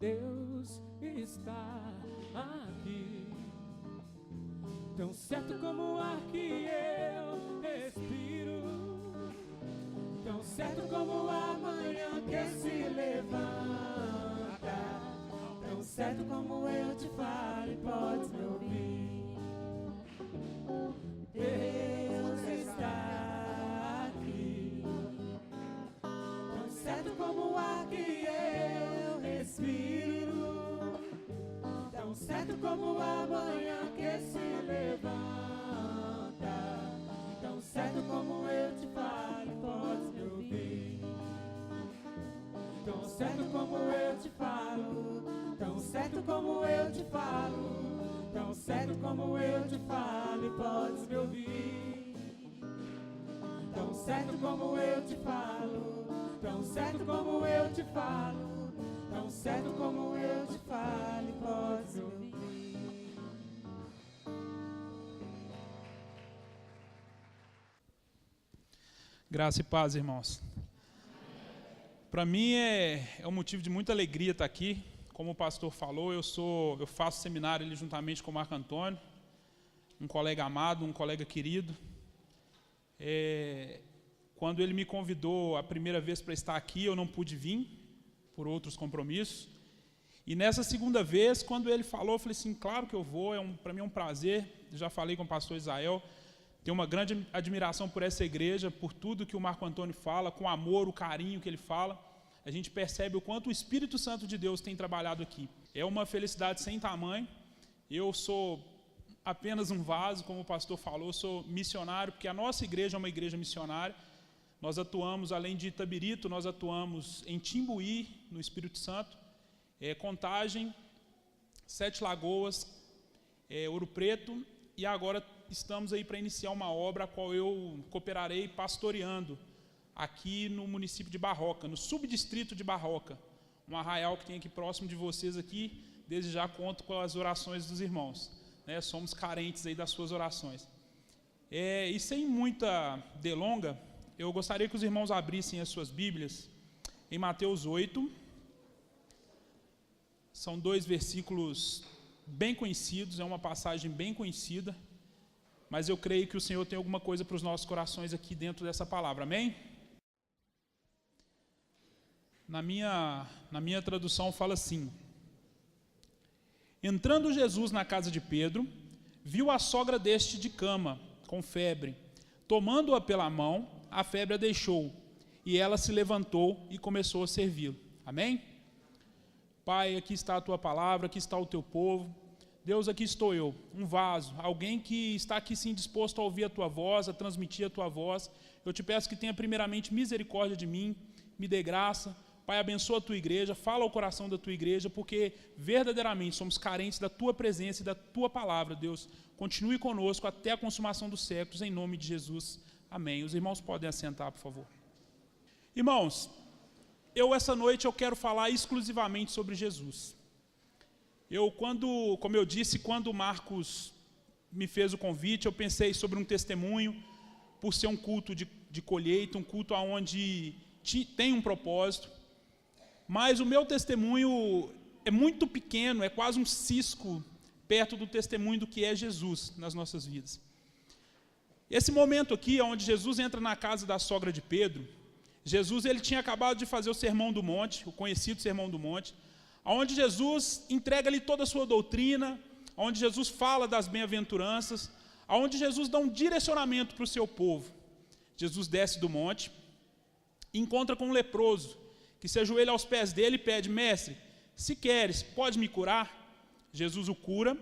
Deus está aqui. Tão certo como o ar que eu respiro, tão certo como a manhã que se levanta, tão certo como eu te falo e podes me ouvir. Deus está aqui. Tão certo como o ar que eu respiro, tão certo como a manhã que se levanta, tão certo como eu te falo e podes me ouvir. Tão certo como eu te falo, tão certo como eu te falo, tão certo como eu te falo e podes me ouvir. Tão certo como eu te falo, tão certo como eu te falo, tão certo como eu te falo e podes me ouvir. Graça e paz, irmãos. Para mim é um motivo de muita alegria estar aqui. Como o pastor falou, eu faço seminário ali juntamente com o Marco Antônio, um colega amado, um colega querido. Quando ele me convidou a primeira vez para estar aqui, eu não pude vir, por outros compromissos. E nessa segunda vez, quando ele falou, eu falei assim, claro que eu vou, para mim é um prazer. Já falei com o pastor Israel, tenho uma grande admiração por essa igreja, por tudo que o Marco Antônio fala, com o amor, o carinho que ele fala. A gente percebe o quanto o Espírito Santo de Deus tem trabalhado aqui. É uma felicidade sem tamanho. Eu sou apenas um vaso, como o pastor falou, sou missionário, porque a nossa igreja é uma igreja missionária. Nós atuamos, além de Itabirito, nós atuamos em Timbuí, no Espírito Santo, Contagem, Sete Lagoas, Ouro Preto, e agora estamos aí para iniciar uma obra a qual eu cooperarei pastoreando aqui no município de Barroca, no subdistrito de Barroca, um arraial que tem aqui próximo de vocês aqui. Desde já conto com as orações dos irmãos, né? Somos carentes aí das suas orações. E sem muita delonga, eu gostaria que os irmãos abrissem as suas Bíblias em Mateus 8. São 2 versículos bem conhecidos, é uma passagem bem conhecida, mas eu creio que o Senhor tem alguma coisa para os nossos corações aqui dentro dessa palavra, amém? Na minha tradução fala assim: entrando Jesus na casa de Pedro, viu a sogra deste de cama, com febre. Tomando-a pela mão, a febre a deixou, e ela se levantou e começou a servi-lo. Amém? Pai, aqui está a tua palavra, aqui está o teu povo. Deus, aqui estou eu, um vaso, alguém que está aqui sim disposto a ouvir a tua voz, a transmitir a tua voz. Eu te peço que tenha primeiramente misericórdia de mim, me dê graça. Pai, abençoa a tua igreja, fala ao coração da tua igreja, porque verdadeiramente somos carentes da tua presença e da tua palavra, Deus. Continue conosco até a consumação dos séculos, em nome de Jesus. Amém. Os irmãos podem assentar, por favor. Irmãos, essa noite eu quero falar exclusivamente sobre Jesus. Como eu disse, quando o Marcos me fez o convite, eu pensei sobre um testemunho, por ser um culto de colheita, um culto onde tem um propósito. Mas o meu testemunho é muito pequeno, é quase um cisco perto do testemunho do que é Jesus nas nossas vidas. Esse momento aqui, onde Jesus entra na casa da sogra de Pedro, Jesus ele tinha acabado de fazer o Sermão do Monte, o conhecido Sermão do Monte, onde Jesus entrega ali toda a sua doutrina, onde Jesus fala das bem-aventuranças, onde Jesus dá um direcionamento para o seu povo. Jesus desce do monte, encontra com um leproso, que se ajoelha aos pés dele e pede: mestre, se queres, pode me curar? Jesus o cura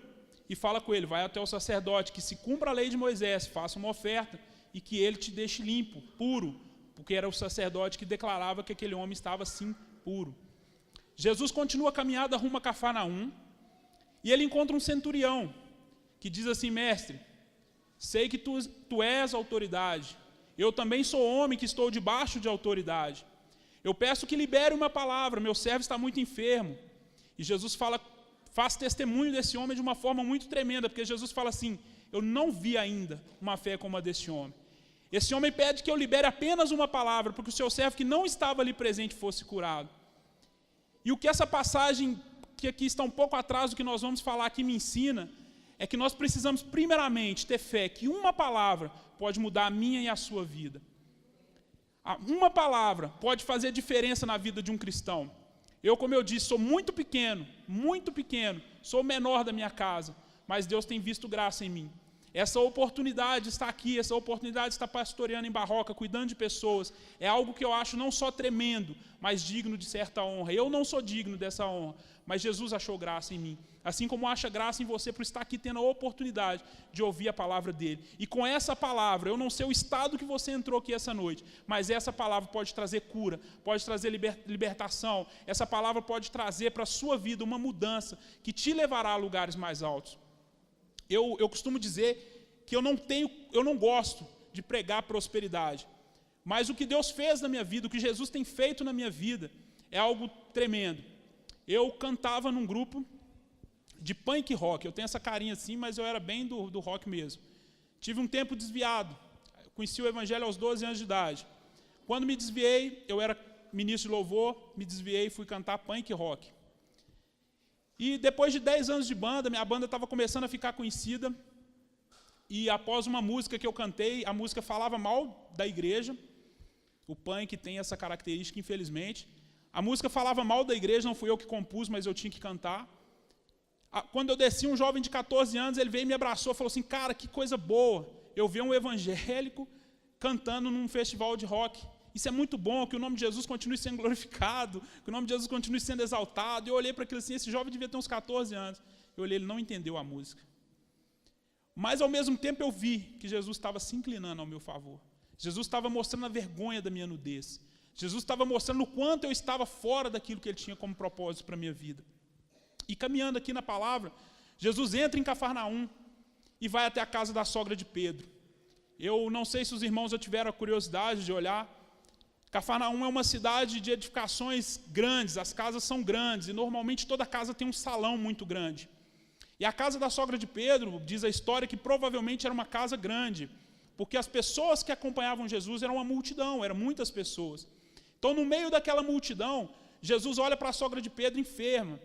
e fala com ele: vai até o sacerdote, que se cumpra a lei de Moisés, faça uma oferta e que ele te deixe limpo, puro, porque era o sacerdote que declarava que aquele homem estava sim puro. Jesus continua a caminhada rumo a Cafarnaum e ele encontra um centurião que diz assim: mestre, sei que tu és autoridade, eu também sou homem que estou debaixo de autoridade. Eu peço que libere uma palavra, meu servo está muito enfermo. E Jesus faz testemunho desse homem de uma forma muito tremenda, porque Jesus fala assim: eu não vi ainda uma fé como a desse homem. Esse homem pede que eu libere apenas uma palavra, porque o seu servo que não estava ali presente fosse curado. E o que essa passagem que aqui está um pouco atrás do que nós vamos falar aqui, me ensina, é que nós precisamos, primeiramente, ter fé que uma palavra pode mudar a minha e a sua vida. Uma palavra pode fazer diferença na vida de um cristão. Eu, como eu disse, sou muito pequeno, sou o menor da minha casa, mas Deus tem visto graça em mim. Essa oportunidade está aqui, essa oportunidade de estar pastoreando em Barroca, cuidando de pessoas, é algo que eu acho não só tremendo, mas digno de certa honra. Eu não sou digno dessa honra, mas Jesus achou graça em mim. Assim como acha graça em você por estar aqui tendo a oportunidade de ouvir a palavra dele. E com essa palavra, eu não sei o estado que você entrou aqui essa noite, mas essa palavra pode trazer cura, pode trazer libertação, essa palavra pode trazer para a sua vida uma mudança que te levará a lugares mais altos. Eu costumo dizer que eu não gosto de pregar prosperidade, mas o que Deus fez na minha vida, o que Jesus tem feito na minha vida, é algo tremendo. Eu cantava num grupo de punk rock, eu tenho essa carinha assim, mas eu era bem do rock mesmo. Tive um tempo desviado, conheci o evangelho aos 12 anos de idade. Quando me desviei, eu era ministro de louvor, me desviei e fui cantar punk rock. E depois de 10 anos de banda, minha banda estava começando a ficar conhecida, e após uma música que eu cantei, a música falava mal da igreja. O punk tem essa característica, infelizmente. A música falava mal da igreja, não fui eu que compus, mas eu tinha que cantar. Quando eu desci, um jovem de 14 anos, ele veio e me abraçou e falou assim, cara, que coisa boa, eu vi um evangélico cantando num festival de rock. Isso é muito bom, que o nome de Jesus continue sendo glorificado, que o nome de Jesus continue sendo exaltado. E eu olhei para aquilo assim, esse jovem devia ter uns 14 anos. Eu olhei, ele não entendeu a música. Mas, ao mesmo tempo, eu vi que Jesus estava se inclinando ao meu favor. Jesus estava mostrando a vergonha da minha nudez. Jesus estava mostrando o quanto eu estava fora daquilo que ele tinha como propósito para a minha vida. E caminhando aqui na palavra, Jesus entra em Cafarnaum e vai até a casa da sogra de Pedro. Eu não sei se os irmãos já tiveram a curiosidade de olhar. Cafarnaum é uma cidade de edificações grandes, as casas são grandes, e normalmente toda casa tem um salão muito grande. E a casa da sogra de Pedro, diz a história, que provavelmente era uma casa grande, porque as pessoas que acompanhavam Jesus eram uma multidão, eram muitas pessoas. Então, no meio daquela multidão, Jesus olha para a sogra de Pedro enferma.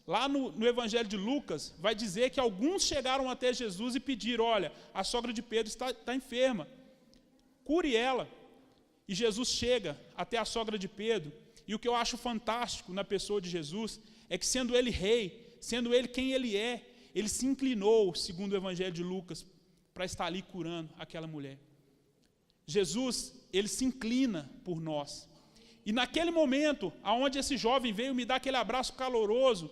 Lá no Evangelho de Lucas, vai dizer que alguns chegaram até Jesus e pediram, olha, a sogra de Pedro está enferma, cure ela. E Jesus chega até a sogra de Pedro, e o que eu acho fantástico na pessoa de Jesus, é que sendo ele rei, sendo ele quem ele é, ele se inclinou, segundo o Evangelho de Lucas, para estar ali curando aquela mulher. Jesus, ele se inclina por nós. E naquele momento, aonde esse jovem veio me dar aquele abraço caloroso,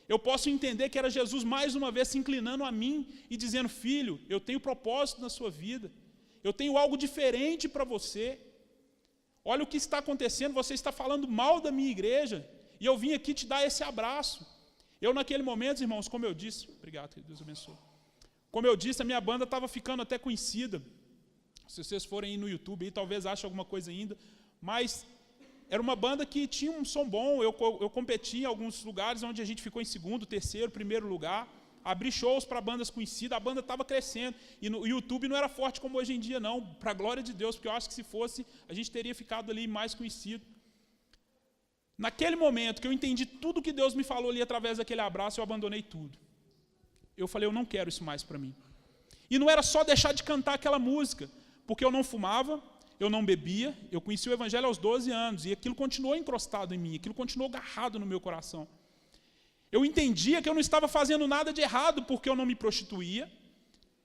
eu posso entender que era Jesus mais uma vez se inclinando a mim e dizendo, filho, eu tenho propósito na sua vida, eu tenho algo diferente para você. Olha o que está acontecendo, você está falando mal da minha igreja, e eu vim aqui te dar esse abraço. Eu naquele momento, irmãos, como eu disse, obrigado, que Deus abençoe. Como eu disse, a minha banda estava ficando até conhecida. Se vocês forem aí no YouTube, aí, talvez achem alguma coisa ainda, mas era uma banda que tinha um som bom. Eu competi em alguns lugares onde a gente ficou em segundo, terceiro, primeiro lugar. Abri shows para bandas conhecidas, a banda estava crescendo. E no YouTube não era forte como hoje em dia, não, para a glória de Deus, porque eu acho que se fosse, a gente teria ficado ali mais conhecido. Naquele momento que eu entendi tudo que Deus me falou ali através daquele abraço, eu abandonei tudo. Eu falei, eu não quero isso mais para mim. E não era só deixar de cantar aquela música, porque eu não fumava, eu não bebia, eu conheci o Evangelho aos 12 anos, e aquilo continuou encrostado em mim, aquilo continuou agarrado no meu coração. Eu entendia que eu não estava fazendo nada de errado, porque eu não me prostituía,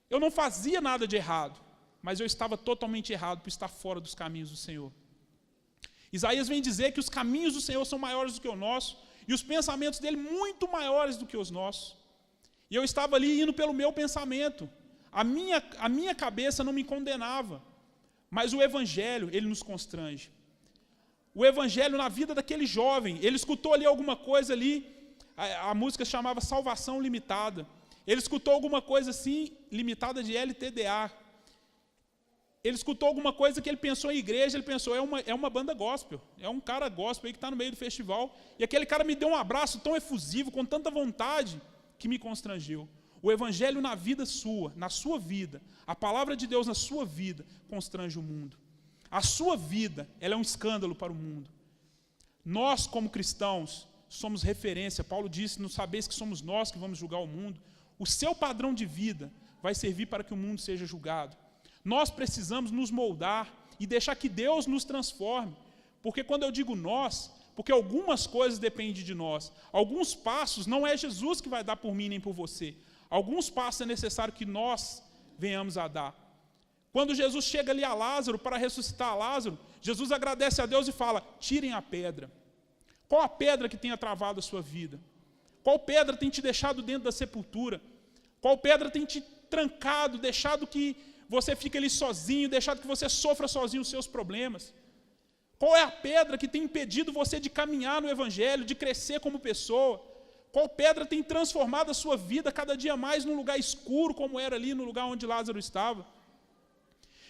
eu não fazia nada de errado, mas eu estava totalmente errado por estar fora dos caminhos do Senhor. Isaías vem dizer que os caminhos do Senhor são maiores do que o nosso, e os pensamentos dele muito maiores do que os nossos. E eu estava ali indo pelo meu pensamento. A minha cabeça não me condenava, mas o Evangelho, ele nos constrange. O Evangelho na vida daquele jovem, ele escutou ali alguma coisa ali, a música chamava Salvação Limitada. Ele escutou alguma coisa assim, limitada de LTDA. Ele escutou alguma coisa que ele pensou em igreja, ele pensou, é uma banda gospel, é um cara gospel aí que está no meio do festival. E aquele cara me deu um abraço tão efusivo, com tanta vontade, que me constrangeu. O Evangelho na vida sua, na sua vida, a palavra de Deus na sua vida, constrange o mundo. A sua vida, ela é um escândalo para o mundo. Nós, como cristãos, somos referência. Paulo disse, não sabeis que somos nós que vamos julgar o mundo. O seu padrão de vida vai servir para que o mundo seja julgado. Nós precisamos nos moldar e deixar que Deus nos transforme. Porque quando eu digo nós, porque algumas coisas dependem de nós. Alguns passos não é Jesus que vai dar por mim nem por você. Alguns passos é necessário que nós venhamos a dar. Quando Jesus chega ali a Lázaro para ressuscitar Lázaro, Jesus agradece a Deus e fala, tirem a pedra. Qual a pedra que tenha travado a sua vida? Qual pedra tem te deixado dentro da sepultura? Qual pedra tem te trancado, deixado que você fique ali sozinho, deixado que você sofra sozinho os seus problemas? Qual é a pedra que tem impedido você de caminhar no Evangelho, de crescer como pessoa? Qual pedra tem transformado a sua vida cada dia mais num lugar escuro, como era ali no lugar onde Lázaro estava?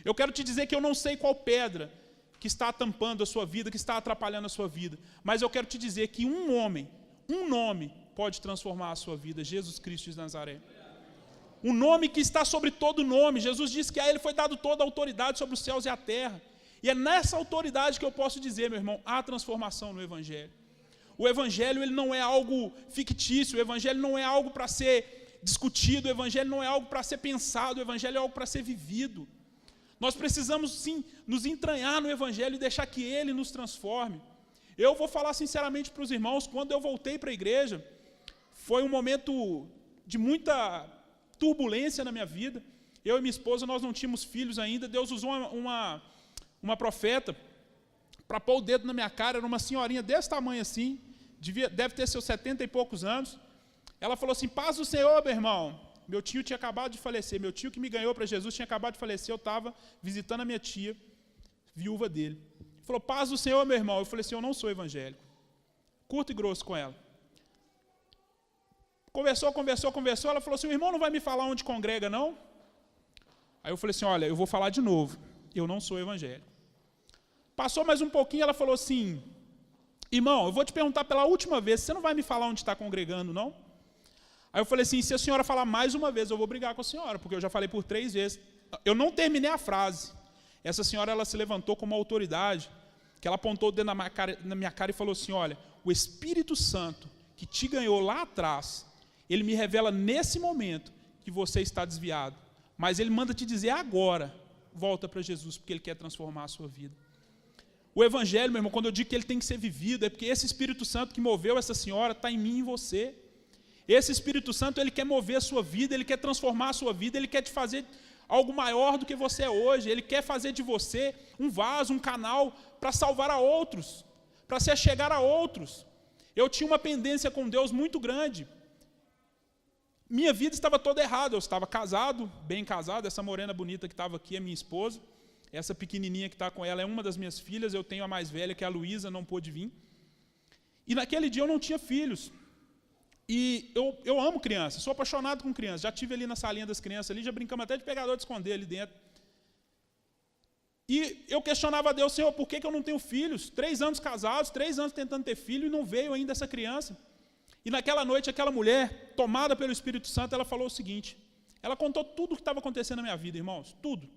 Eu quero te dizer que eu não sei qual pedra que está tampando a sua vida, que está atrapalhando a sua vida, mas eu quero te dizer que um homem, um nome pode transformar a sua vida, Jesus Cristo de Nazaré. Um nome que está sobre todo nome. Jesus disse que a ele foi dado toda a autoridade sobre os céus e a terra. E é nessa autoridade que eu posso dizer, meu irmão, há transformação no Evangelho. O Evangelho ele não é algo fictício, o Evangelho não é algo para ser discutido, o Evangelho não é algo para ser pensado, o Evangelho é algo para ser vivido. Nós precisamos, sim, nos entranhar no Evangelho e deixar que ele nos transforme. Eu vou falar sinceramente para os irmãos, quando eu voltei para a igreja, foi um momento de muita turbulência na minha vida. Eu e minha esposa, nós não tínhamos filhos ainda. Deus usou uma profeta para pôr o dedo na minha cara. Era uma senhorinha desse tamanho assim, deve ter seus 70 e poucos anos. Ela falou assim, paz do Senhor, meu irmão. Meu tio tinha acabado de falecer. Meu tio que me ganhou para Jesus tinha acabado de falecer. Eu estava visitando a minha tia, viúva dele. Ele falou, paz do Senhor, meu irmão. Eu falei assim, eu não sou evangélico. Curto e grosso com ela. Conversou. Ela falou assim, o irmão não vai me falar onde congrega, não? Aí eu falei assim, olha, eu vou falar de novo. Eu não sou evangélico. Passou mais um pouquinho, ela falou assim, irmão, eu vou te perguntar pela última vez, você não vai me falar onde está congregando, não? Aí eu falei assim, se a senhora falar mais uma vez, eu vou brigar com a senhora, porque eu já falei por 3 vezes. Eu não terminei a frase. Essa senhora, ela se levantou com uma autoridade, que ela apontou o dedo na minha cara e falou assim, olha, o Espírito Santo que te ganhou lá atrás, ele me revela nesse momento que você está desviado. Mas ele manda te dizer agora, volta para Jesus, porque ele quer transformar a sua vida. O Evangelho, meu irmão, quando eu digo que ele tem que ser vivido, é porque esse Espírito Santo que moveu essa senhora está em mim e em você. Esse Espírito Santo, ele quer mover a sua vida, ele quer transformar a sua vida, ele quer te fazer algo maior do que você é hoje, ele quer fazer de você um vaso, um canal para salvar a outros, para se achegar a outros. Eu tinha uma pendência com Deus muito grande. Minha vida estava toda errada, eu estava casado, bem casado, essa morena bonita que estava aqui é minha esposa, essa pequenininha que está com ela é uma das minhas filhas, eu tenho a mais velha, que é a Luísa, não pôde vir. E naquele dia eu não tinha filhos. E eu amo crianças, sou apaixonado com crianças, já estive ali na salinha das crianças, ali, já brincamos até de pegador de esconder ali dentro. E eu questionava a Deus, Senhor, por que eu não tenho filhos? 3 anos casados, 3 anos tentando ter filho e não veio ainda essa criança. E naquela noite, aquela mulher, tomada pelo Espírito Santo, ela falou o seguinte, ela contou tudo o que estava acontecendo na minha vida, irmãos, tudo.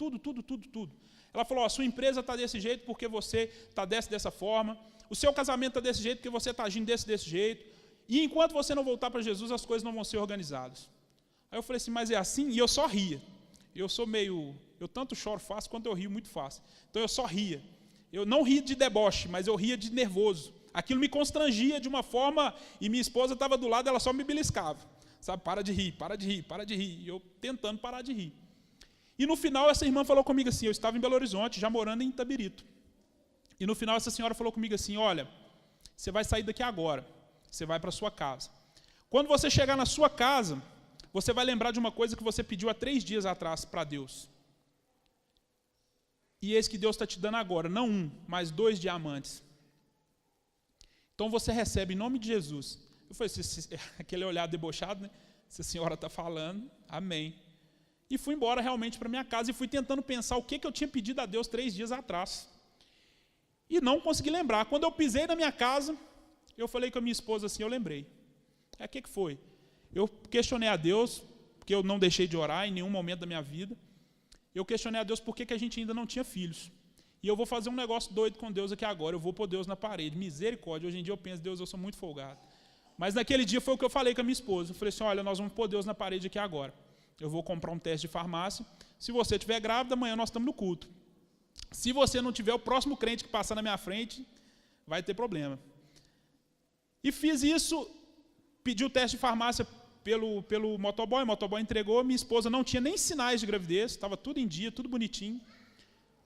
Ela falou, a sua empresa está desse jeito porque você está dessa forma, o seu casamento está desse jeito porque você está agindo desse jeito, e enquanto você não voltar para Jesus, as coisas não vão ser organizadas. Aí eu falei assim, mas é assim? E eu só ria. Eu tanto choro fácil quanto eu rio muito fácil. Então eu só ria. Eu não ria de deboche, mas eu ria de nervoso. Aquilo me constrangia de uma forma, e minha esposa estava do lado, ela só me beliscava. Sabe, para de rir. E eu tentando parar de rir. E no final essa irmã falou comigo assim, eu estava em Belo Horizonte, já morando em Itabirito. E no final essa senhora falou comigo assim, olha, você vai sair daqui agora. Você vai para a sua casa. Quando você chegar na sua casa, você vai lembrar de uma coisa que você pediu há 3 dias atrás para Deus. E eis que Deus está te dando agora, não 1, mas 2 diamantes. Então você recebe em nome de Jesus. Eu falei, aquele olhar debochado, né? Se a senhora está falando, amém. E fui embora realmente para minha casa e fui tentando pensar o que eu tinha pedido a Deus 3 dias atrás. E não consegui lembrar. Quando eu pisei na minha casa, eu falei com a minha esposa assim, eu lembrei. O que foi? Eu questionei a Deus, porque eu não deixei de orar em nenhum momento da minha vida. Eu questionei a Deus por que a gente ainda não tinha filhos. E eu vou fazer um negócio doido com Deus aqui agora. Eu vou pôr Deus na parede. Misericórdia. Hoje em dia eu penso, Deus, eu sou muito folgado. Mas naquele dia foi o que eu falei com a minha esposa. Eu falei assim, olha, nós vamos pôr Deus na parede aqui agora. Eu vou comprar um teste de farmácia. Se você estiver grávida, amanhã nós estamos no culto. Se você não tiver, o próximo crente que passar na minha frente vai ter problema. E fiz isso, pedi o teste de farmácia pelo motoboy, o motoboy entregou, minha esposa não tinha nem sinais de gravidez, estava tudo em dia, tudo bonitinho.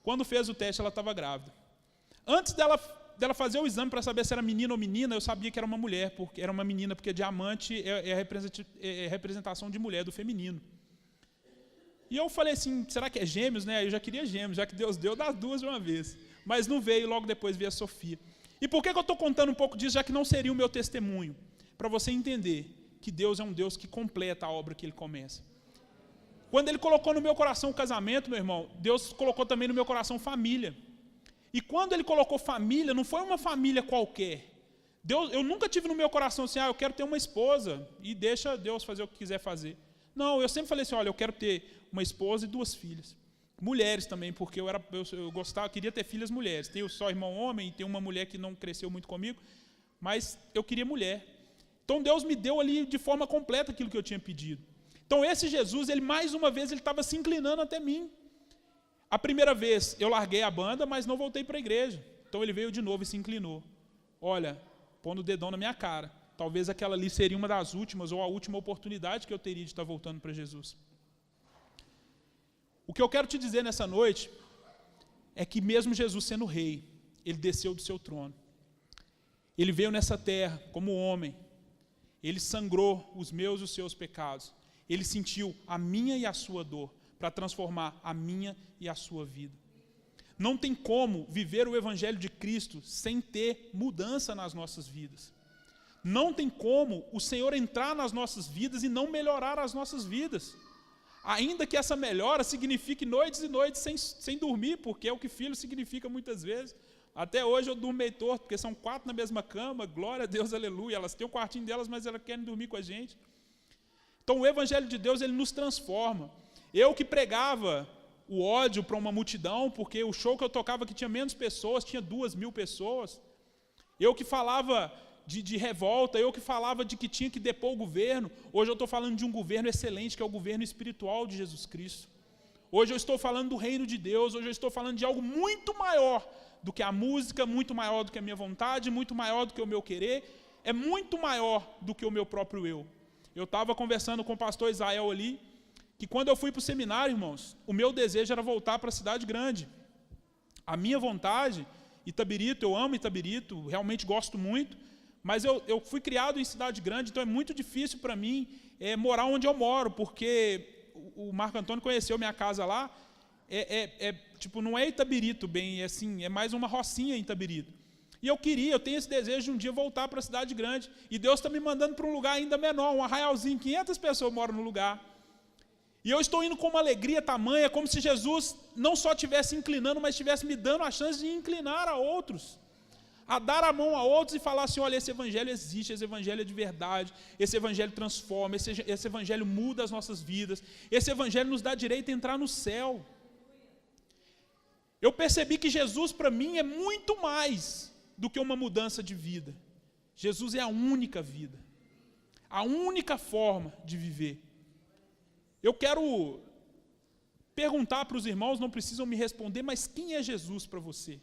Quando fez o teste, ela estava grávida. Antes dela fazer o exame para saber se era menino ou menina, eu sabia que era uma mulher, porque era uma menina, porque diamante é a representação de mulher, do feminino. E eu falei assim, será que é gêmeos? Né? Eu já queria gêmeos, já que Deus deu das duas de uma vez. Mas não veio, logo depois veio a Sofia. E por que eu estou contando um pouco disso, já que não seria o meu testemunho? Para você entender que Deus é um Deus que completa a obra que Ele começa. Quando Ele colocou no meu coração o casamento, meu irmão, Deus colocou também no meu coração família. E quando Ele colocou família, não foi uma família qualquer. Eu nunca tive no meu coração assim, eu quero ter uma esposa e deixa Deus fazer o que quiser fazer. Não, eu sempre falei assim, olha, eu quero ter uma esposa e 2 filhas. Mulheres também, porque eu gostava, queria ter filhas mulheres. Tenho só irmão homem e tenho uma mulher que não cresceu muito comigo, mas eu queria mulher. Então Deus me deu ali de forma completa aquilo que eu tinha pedido. Então esse Jesus, ele mais uma vez, ele estava se inclinando até mim. A primeira vez eu larguei a banda, mas não voltei para a igreja. Então ele veio de novo e se inclinou. Olha, pondo o dedão na minha cara. Talvez aquela ali seria uma das últimas, ou a última oportunidade que eu teria de estar voltando para Jesus. O que eu quero te dizer nessa noite é que mesmo Jesus sendo rei, Ele desceu do seu trono. Ele veio nessa terra como homem. Ele sangrou os meus e os seus pecados. Ele sentiu a minha e a sua dor para transformar a minha e a sua vida. Não tem como viver o Evangelho de Cristo sem ter mudança nas nossas vidas. Não tem como o Senhor entrar nas nossas vidas e não melhorar as nossas vidas. Ainda que essa melhora signifique noites e noites sem dormir, porque é o que filho significa muitas vezes. Até hoje eu durmo meio torto, porque são 4 na mesma cama, glória a Deus, aleluia. Elas têm o quartinho delas, mas elas querem dormir com a gente. Então o Evangelho de Deus, ele nos transforma. Eu que pregava o ódio para uma multidão, porque o show que eu tocava que tinha menos pessoas, tinha 2.000 pessoas. Eu que falava de revolta, eu que falava de que tinha que depor o governo, hoje eu estou falando de um governo excelente, que é o governo espiritual de Jesus Cristo. Hoje eu estou falando do reino de Deus, hoje eu estou falando de algo muito maior do que a música, muito maior do que a minha vontade, muito maior do que o meu querer, é muito maior do que o meu próprio eu. Eu estava conversando com o pastor Israel ali, que quando eu fui para o seminário, irmãos, o meu desejo era voltar para a cidade grande. A minha vontade, Itabirito, eu amo Itabirito, realmente gosto muito, mas eu fui criado em cidade grande, então é muito difícil para mim morar onde eu moro, porque o Marco Antônio conheceu minha casa lá, tipo, não é Itabirito bem, é mais uma rocinha em Itabirito. E eu tenho esse desejo de um dia voltar para a cidade grande, e Deus está me mandando para um lugar ainda menor, um arraialzinho, 500 pessoas moram no lugar. E eu estou indo com uma alegria tamanha, como se Jesus não só estivesse inclinando, mas estivesse me dando a chance de inclinar a outros, a dar a mão a outros e falar assim, olha, esse evangelho existe, esse evangelho é de verdade, esse evangelho transforma, esse evangelho muda as nossas vidas, esse evangelho nos dá direito a entrar no céu. Eu percebi que Jesus para mim é muito mais do que uma mudança de vida. Jesus é a única vida, a única forma de viver. Eu quero perguntar para os irmãos, não precisam me responder, mas quem é Jesus para você?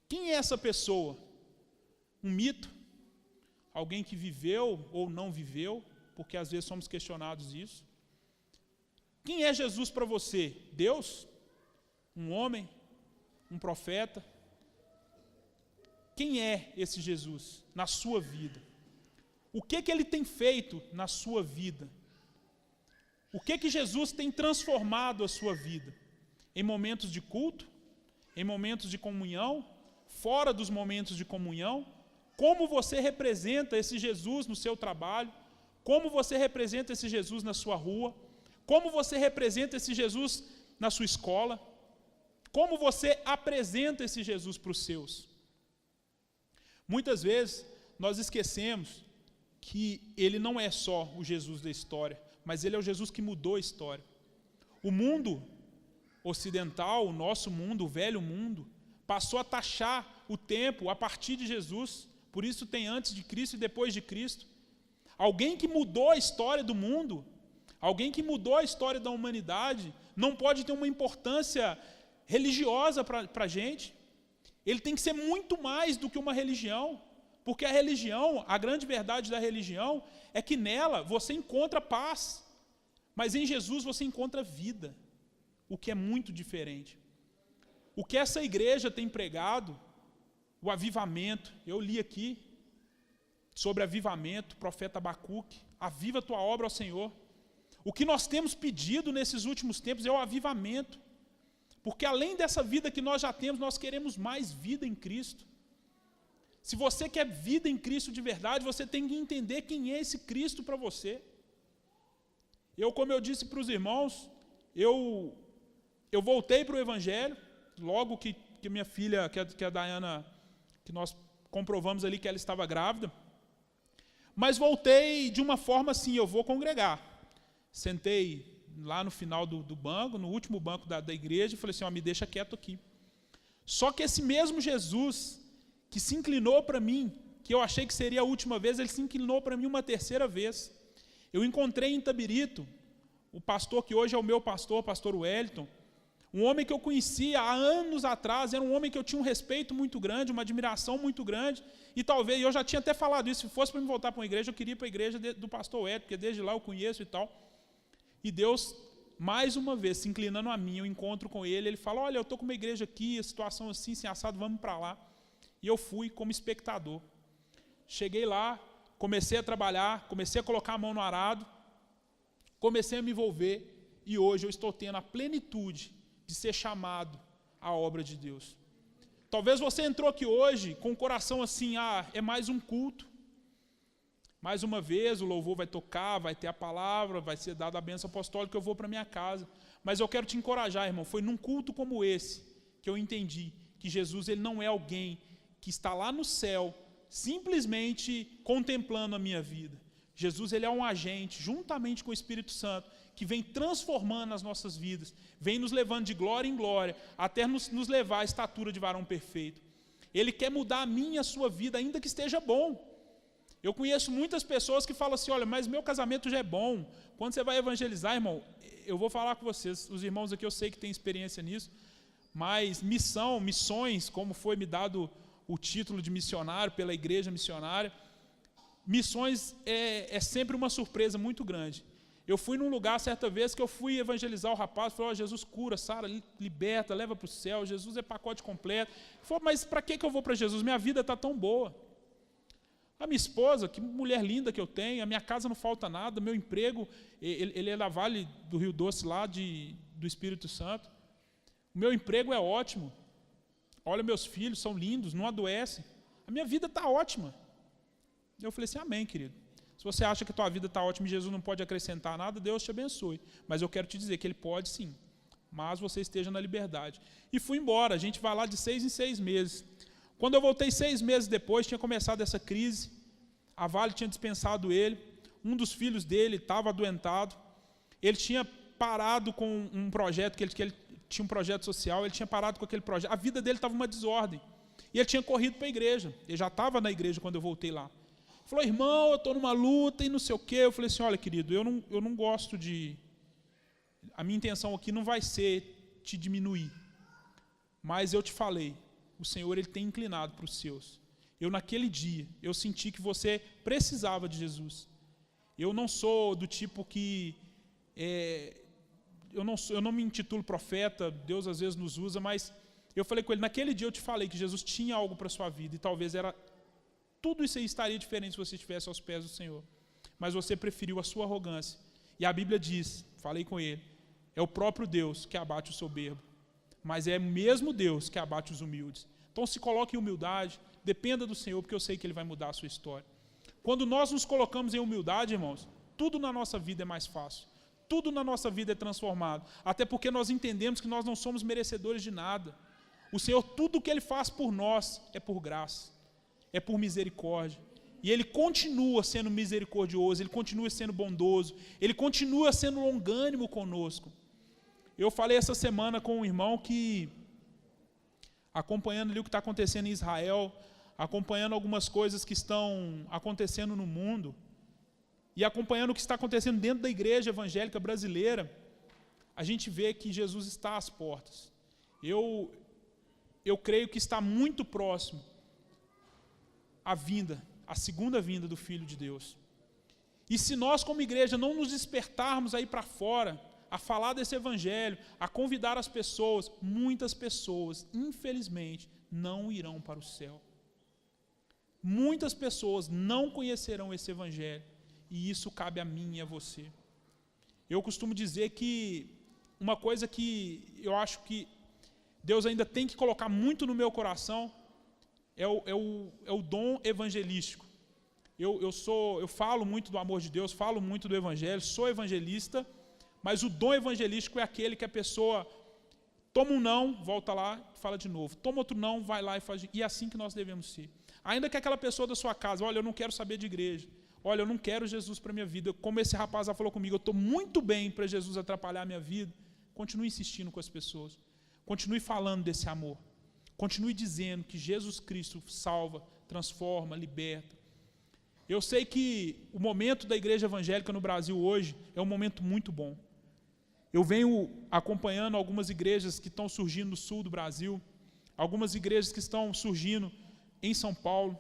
Quem é essa pessoa? Um mito? Alguém que viveu ou não viveu? Porque às vezes somos questionados isso. Quem é Jesus para você? Deus? Um homem? Um profeta? Quem é esse Jesus na sua vida? O que ele tem feito na sua vida? O que Jesus tem transformado a sua vida? Em momentos de culto? Em momentos de comunhão? Fora dos momentos de comunhão? Como você representa esse Jesus no seu trabalho? Como você representa esse Jesus na sua rua? Como você representa esse Jesus na sua escola? Como você apresenta esse Jesus para os seus? Muitas vezes nós esquecemos que ele não é só o Jesus da história, mas ele é o Jesus que mudou a história. O mundo ocidental, o nosso mundo, o velho mundo, passou a taxar o tempo a partir de Jesus, Por isso tem antes de Cristo e depois de Cristo. Alguém que mudou a história do mundo, alguém que mudou a história da humanidade, não pode ter uma importância religiosa para a gente. Ele tem que ser muito mais do que uma religião, porque a religião, a grande verdade da religião, é que nela você encontra paz, mas em Jesus você encontra vida, o que é muito diferente. O que essa igreja tem pregado, o avivamento, eu li aqui sobre avivamento, profeta Abacuque, aviva a tua obra ao Senhor. O que nós temos pedido nesses últimos tempos é o avivamento, porque além dessa vida que nós já temos, nós queremos mais vida em Cristo. Se você quer vida em Cristo de verdade, você tem que entender quem é esse Cristo para você. Como eu disse para os irmãos, eu voltei para o Evangelho, logo que minha filha, que a Dayana, que nós comprovamos ali que ela estava grávida, mas voltei de uma forma assim, eu vou congregar. Sentei lá no final do banco, no último banco da igreja, e falei assim, me deixa quieto aqui. Só que esse mesmo Jesus, que se inclinou para mim, que eu achei que seria a última vez, ele se inclinou para mim uma terceira vez. Eu encontrei em Itabirito o pastor que hoje é o meu pastor, pastor Wellington, um homem que eu conhecia há anos atrás, era um homem que eu tinha um respeito muito grande, uma admiração muito grande, e talvez, eu já tinha até falado isso, se fosse para me voltar para uma igreja, eu queria ir para a igreja do pastor Wellington, porque desde lá eu conheço e tal. E Deus, mais uma vez, se inclinando a mim, eu encontro com ele, ele fala, olha, eu estou com uma igreja aqui, a situação assim, assim, assado, vamos para lá. E eu fui como espectador. Cheguei lá, comecei a trabalhar, comecei a colocar a mão no arado, comecei a me envolver, e hoje eu estou tendo a plenitude de ser chamado à obra de Deus. Talvez você entrou aqui hoje com o coração assim, é mais um culto. Mais uma vez, o louvor vai tocar, vai ter a palavra, vai ser dada a bênção apostólica, eu vou para minha casa. Mas eu quero te encorajar, irmão, foi num culto como esse que eu entendi que Jesus ele não é alguém que está lá no céu, simplesmente contemplando a minha vida. Jesus ele é um agente, juntamente com o Espírito Santo, que vem transformando as nossas vidas, vem nos levando de glória em glória, até nos levar à estatura de varão perfeito. Ele quer mudar a minha e a sua vida, ainda que esteja bom. Eu conheço muitas pessoas que falam assim, olha, mas meu casamento já é bom. Quando você vai evangelizar, irmão, eu vou falar com vocês, os irmãos aqui eu sei que têm experiência nisso, mas missões, como foi me dado o título de missionário pela igreja missionária, missões é sempre uma surpresa muito grande. Eu fui num lugar certa vez que eu fui evangelizar o rapaz, falou, Jesus cura, sara, liberta, leva para o céu, Jesus é pacote completo. Ele falou, mas para que eu vou para Jesus? Minha vida está tão boa. A minha esposa, que mulher linda que eu tenho, a minha casa não falta nada, meu emprego, ele é da Vale do Rio Doce, lá do Espírito Santo. O meu emprego é ótimo. Olha, meus filhos são lindos, não adoecem. A minha vida está ótima. Eu falei assim, amém, querido. Se você acha que a tua vida está ótima e Jesus não pode acrescentar nada, Deus te abençoe. Mas eu quero te dizer que Ele pode sim, mas você esteja na liberdade. E fui embora, a gente vai lá de 6 em 6 meses. Quando eu voltei 6 meses depois, tinha começado essa crise, a Vale tinha dispensado ele, um dos filhos dele estava adoentado, ele tinha parado com um projeto, que ele tinha um projeto social, ele tinha parado com aquele projeto, a vida dele estava uma desordem, e ele tinha corrido para a igreja, ele já estava na igreja quando eu voltei lá. Ele falou, irmão, eu estou numa luta e não sei o quê. Eu falei assim, olha, querido, eu não gosto de... A minha intenção aqui não vai ser te diminuir, mas eu te falei, o Senhor ele tem inclinado para os seus. Naquele dia, eu senti que você precisava de Jesus. Eu não sou do tipo que... eu não me intitulo profeta, Deus às vezes nos usa, mas eu falei com ele, naquele dia eu te falei que Jesus tinha algo para a sua vida, e talvez tudo isso aí estaria diferente se você estivesse aos pés do Senhor. Mas você preferiu a sua arrogância. E a Bíblia diz, falei com ele, é o próprio Deus que abate o soberbo, mas é mesmo Deus que abate os humildes. Então se coloque em humildade, dependa do Senhor, porque eu sei que Ele vai mudar a sua história. Quando nós nos colocamos em humildade, irmãos, tudo na nossa vida é mais fácil. Tudo na nossa vida é transformado. Até porque nós entendemos que nós não somos merecedores de nada. O Senhor, tudo o que Ele faz por nós é por graça, é por misericórdia. E Ele continua sendo misericordioso, Ele continua sendo bondoso, Ele continua sendo longânimo conosco. Eu falei essa semana com um irmão que, acompanhando ali o que está acontecendo em Israel, acompanhando algumas coisas que estão acontecendo no mundo e acompanhando o que está acontecendo dentro da igreja evangélica brasileira, a gente vê que Jesus está às portas. Eu creio que está muito próximo a segunda vinda do Filho de Deus. E se nós, como igreja, não nos despertarmos aí para fora, a falar desse evangelho, a convidar as pessoas, muitas pessoas, infelizmente, não irão para o céu. Muitas pessoas não conhecerão esse evangelho, e isso cabe a mim e a você. Eu costumo dizer que uma coisa que eu acho que Deus ainda tem que colocar muito no meu coração é o dom evangelístico. Eu falo muito do amor de Deus, falo muito do evangelho, sou evangelista, mas o dom evangelístico é aquele que a pessoa toma um não, volta lá, fala de novo. Toma outro não, vai lá e faz. E é assim que nós devemos ser. Ainda que aquela pessoa da sua casa, olha, eu não quero saber de igreja. Olha, eu não quero Jesus para a minha vida. Como esse rapaz já falou comigo, eu estou muito bem para Jesus atrapalhar a minha vida. Continue insistindo com as pessoas. Continue falando desse amor. Continue dizendo que Jesus Cristo salva, transforma, liberta. Eu sei que o momento da igreja evangélica no Brasil hoje é um momento muito bom. Eu venho acompanhando algumas igrejas que estão surgindo no sul do Brasil, algumas igrejas que estão surgindo em São Paulo,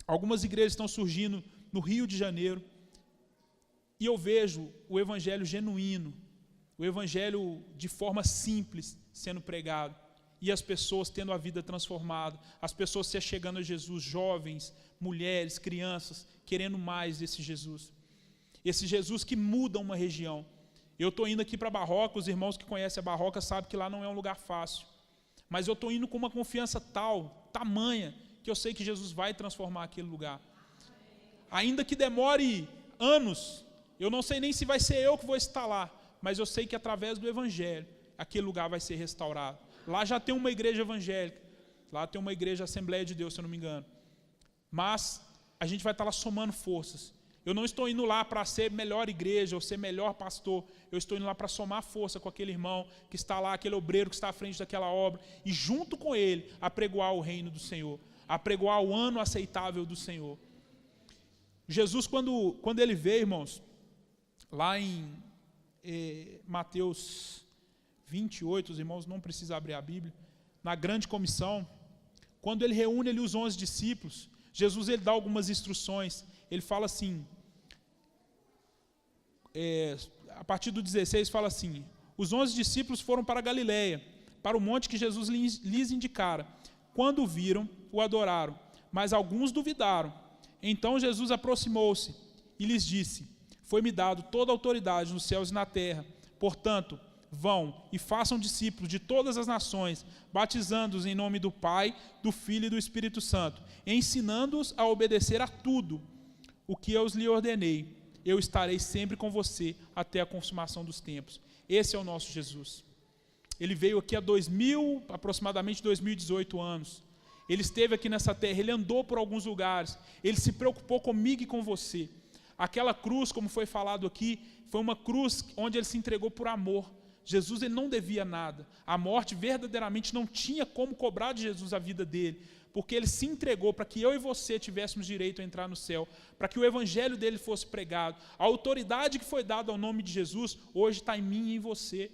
algumas igrejas estão surgindo no Rio de Janeiro, e eu vejo o evangelho genuíno, o evangelho de forma simples sendo pregado, e as pessoas tendo a vida transformada, as pessoas se achegando a Jesus, jovens, mulheres, crianças, querendo mais desse Jesus. Esse Jesus que muda uma região. Eu estou indo aqui para Barroca, os irmãos que conhecem a Barroca sabem que lá não é um lugar fácil. Mas eu estou indo com uma confiança tamanha, que eu sei que Jesus vai transformar aquele lugar. Ainda que demore anos, eu não sei nem se vai ser eu que vou estar lá, mas eu sei que através do Evangelho, aquele lugar vai ser restaurado. Lá já tem uma igreja evangélica, lá tem uma igreja Assembleia de Deus, se eu não me engano. Mas a gente vai estar lá somando forças. Eu não estou indo lá para ser melhor igreja ou ser melhor pastor. Eu estou indo lá para somar força com aquele irmão que está lá, aquele obreiro que está à frente daquela obra, e junto com ele apregoar o reino do Senhor, apregoar o ano aceitável do Senhor. Jesus, quando ele veio, irmãos, lá em Mateus 28, os irmãos não precisam abrir a Bíblia, na grande comissão, quando ele reúne ali os 11 discípulos, Jesus ele dá algumas instruções. Ele fala assim, a partir do 16 fala assim: os 11 discípulos foram para a Galileia, para o monte que Jesus lhes indicara. Quando o viram, o adoraram, mas alguns duvidaram. Então Jesus aproximou-se e lhes disse: foi-me dado toda a autoridade nos céus e na terra. Portanto, vão e façam discípulos de todas as nações, batizando-os em nome do Pai, do Filho e do Espírito Santo, ensinando-os a obedecer a tudo o que eu lhe ordenei. Eu estarei sempre com você até a consumação dos tempos. Esse é o nosso Jesus. Ele veio aqui há aproximadamente 2018 anos. Ele esteve aqui nessa terra, ele andou por alguns lugares, ele se preocupou comigo e com você. Aquela cruz, como foi falado aqui, foi uma cruz onde ele se entregou por amor. Jesus ele não devia nada. A morte verdadeiramente não tinha como cobrar de Jesus a vida dele, porque ele se entregou para que eu e você tivéssemos direito a entrar no céu, para que o evangelho dele fosse pregado. A autoridade que foi dada ao nome de Jesus, hoje está em mim e em você.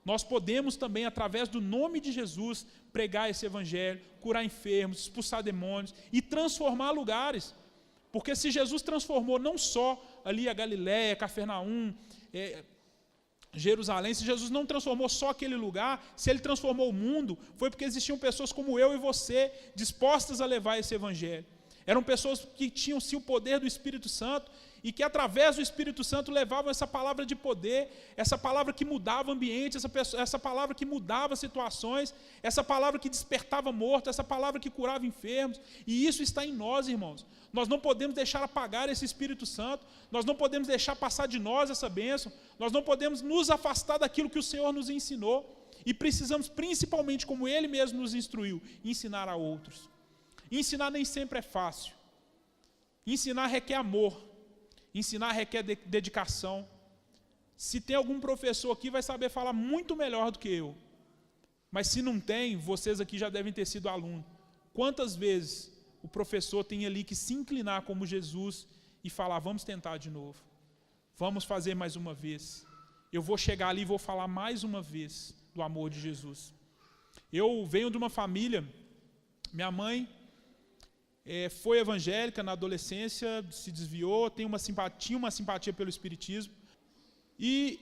Nós podemos também, através do nome de Jesus, pregar esse evangelho, curar enfermos, expulsar demônios e transformar lugares. Porque se Jesus transformou não só ali a Galileia, Cafarnaum, Jerusalém, se Jesus não transformou só aquele lugar, se ele transformou o mundo, foi porque existiam pessoas como eu e você, dispostas a levar esse evangelho. Eram pessoas que tinham sim o poder do Espírito Santo e que através do Espírito Santo levavam essa palavra de poder, essa palavra que mudava ambiente, essa palavra que mudava situações, essa palavra que despertava morto, essa palavra que curava enfermos, e isso está em nós, irmãos. Nós não podemos deixar apagar esse Espírito Santo, nós não podemos deixar passar de nós essa bênção, nós não podemos nos afastar daquilo que o Senhor nos ensinou, e precisamos, principalmente como Ele mesmo nos instruiu, ensinar a outros. Ensinar nem sempre é fácil, ensinar requer amor, ensinar requer dedicação. Se tem algum professor aqui, vai saber falar muito melhor do que eu. Mas se não tem, vocês aqui já devem ter sido aluno. Quantas vezes o professor tem ali que se inclinar como Jesus e falar, vamos tentar de novo. Vamos fazer mais uma vez. Eu vou chegar ali e vou falar mais uma vez do amor de Jesus. Eu venho de uma família, minha mãe foi evangélica na adolescência, se desviou, tinha uma simpatia pelo espiritismo. E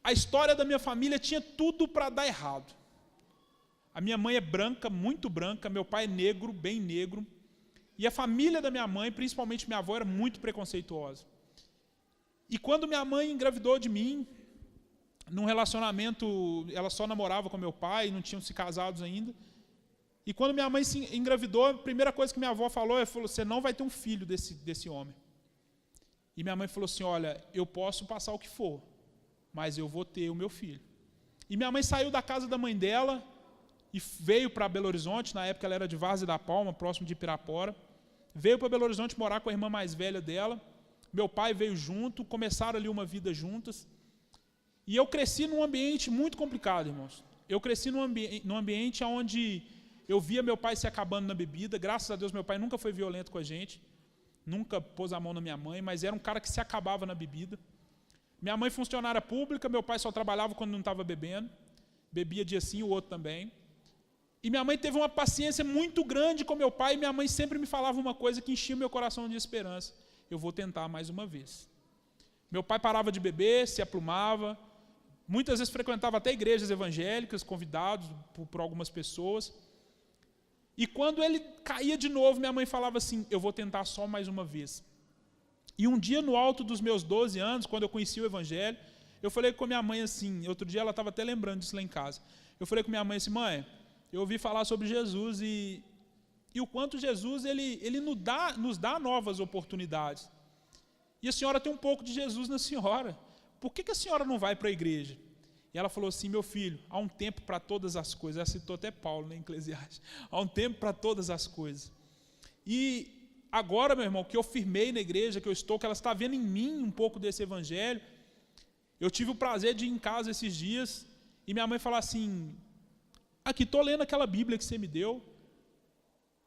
a história da minha família tinha tudo para dar errado. A minha mãe é branca, muito branca, meu pai é negro, bem negro. E a família da minha mãe, principalmente minha avó, era muito preconceituosa. E quando minha mãe engravidou de mim, num relacionamento, ela só namorava com meu pai, não tinham se casados ainda. E quando minha mãe se engravidou, a primeira coisa que minha avó falou, você não vai ter um filho desse homem. E minha mãe falou assim, olha, eu posso passar o que for, mas eu vou ter o meu filho. E minha mãe saiu da casa da mãe dela e veio para Belo Horizonte, na época ela era de Várzea da Palma, próximo de Pirapora. Veio para Belo Horizonte morar com a irmã mais velha dela. Meu pai veio junto, começaram ali uma vida juntas. E eu cresci num ambiente muito complicado, irmãos. Eu cresci num ambiente onde eu via meu pai se acabando na bebida. Graças a Deus, meu pai nunca foi violento com a gente. Nunca pôs a mão na minha mãe, mas era um cara que se acabava na bebida. Minha mãe funcionária pública, meu pai só trabalhava quando não estava bebendo. Bebia dia sim, o outro também. E minha mãe teve uma paciência muito grande com meu pai, e minha mãe sempre me falava uma coisa que enchia meu coração de esperança. Eu vou tentar mais uma vez. Meu pai parava de beber, se aplumava, muitas vezes frequentava até igrejas evangélicas, convidados por algumas pessoas. E quando ele caía de novo, minha mãe falava assim, eu vou tentar só mais uma vez. E um dia, no alto dos meus 12 anos, quando eu conheci o evangelho, eu falei com minha mãe assim, outro dia ela estava até lembrando disso lá em casa. Eu falei com minha mãe assim, mãe, eu ouvi falar sobre Jesus e o quanto Jesus ele nos dá novas oportunidades. E a senhora tem um pouco de Jesus na senhora. Por que a senhora não vai para a igreja? E ela falou assim, meu filho, há um tempo para todas as coisas. Ela citou até Paulo, né, em Eclesiastes. Há um tempo para todas as coisas. E agora, meu irmão, que eu firmei na igreja, que eu estou, que ela está vendo em mim um pouco desse evangelho, eu tive o prazer de ir em casa esses dias e minha mãe falou assim, aqui, estou lendo aquela Bíblia que você me deu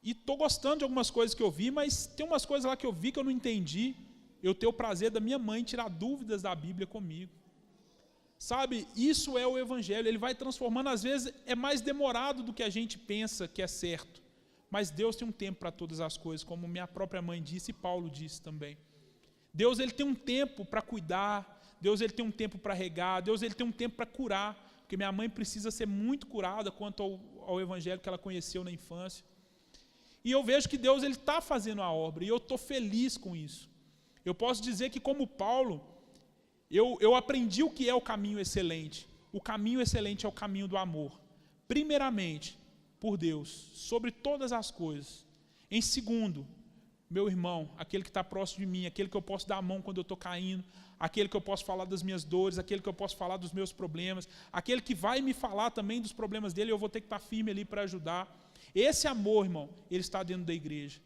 e estou gostando de algumas coisas que eu vi, mas tem umas coisas lá que eu vi que eu não entendi. Eu tenho o prazer da minha mãe tirar dúvidas da Bíblia comigo. Sabe, isso é o evangelho, ele vai transformando, às vezes é mais demorado do que a gente pensa que é certo, mas Deus tem um tempo para todas as coisas, como minha própria mãe disse e Paulo disse também. Deus ele tem um tempo para cuidar, Deus ele tem um tempo para regar, Deus ele tem um tempo para curar, porque minha mãe precisa ser muito curada quanto ao evangelho que ela conheceu na infância. E eu vejo que Deus ele está fazendo a obra, e eu estou feliz com isso. Eu posso dizer que, como Paulo, eu aprendi o que é o caminho excelente. O caminho excelente é o caminho do amor. Primeiramente, por Deus, sobre todas as coisas. Em segundo, meu irmão, aquele que está próximo de mim, aquele que eu posso dar a mão quando eu estou caindo, aquele que eu posso falar das minhas dores, aquele que eu posso falar dos meus problemas, aquele que vai me falar também dos problemas dele, eu vou ter que estar firme ali para ajudar. Esse amor, irmão, ele está dentro da igreja.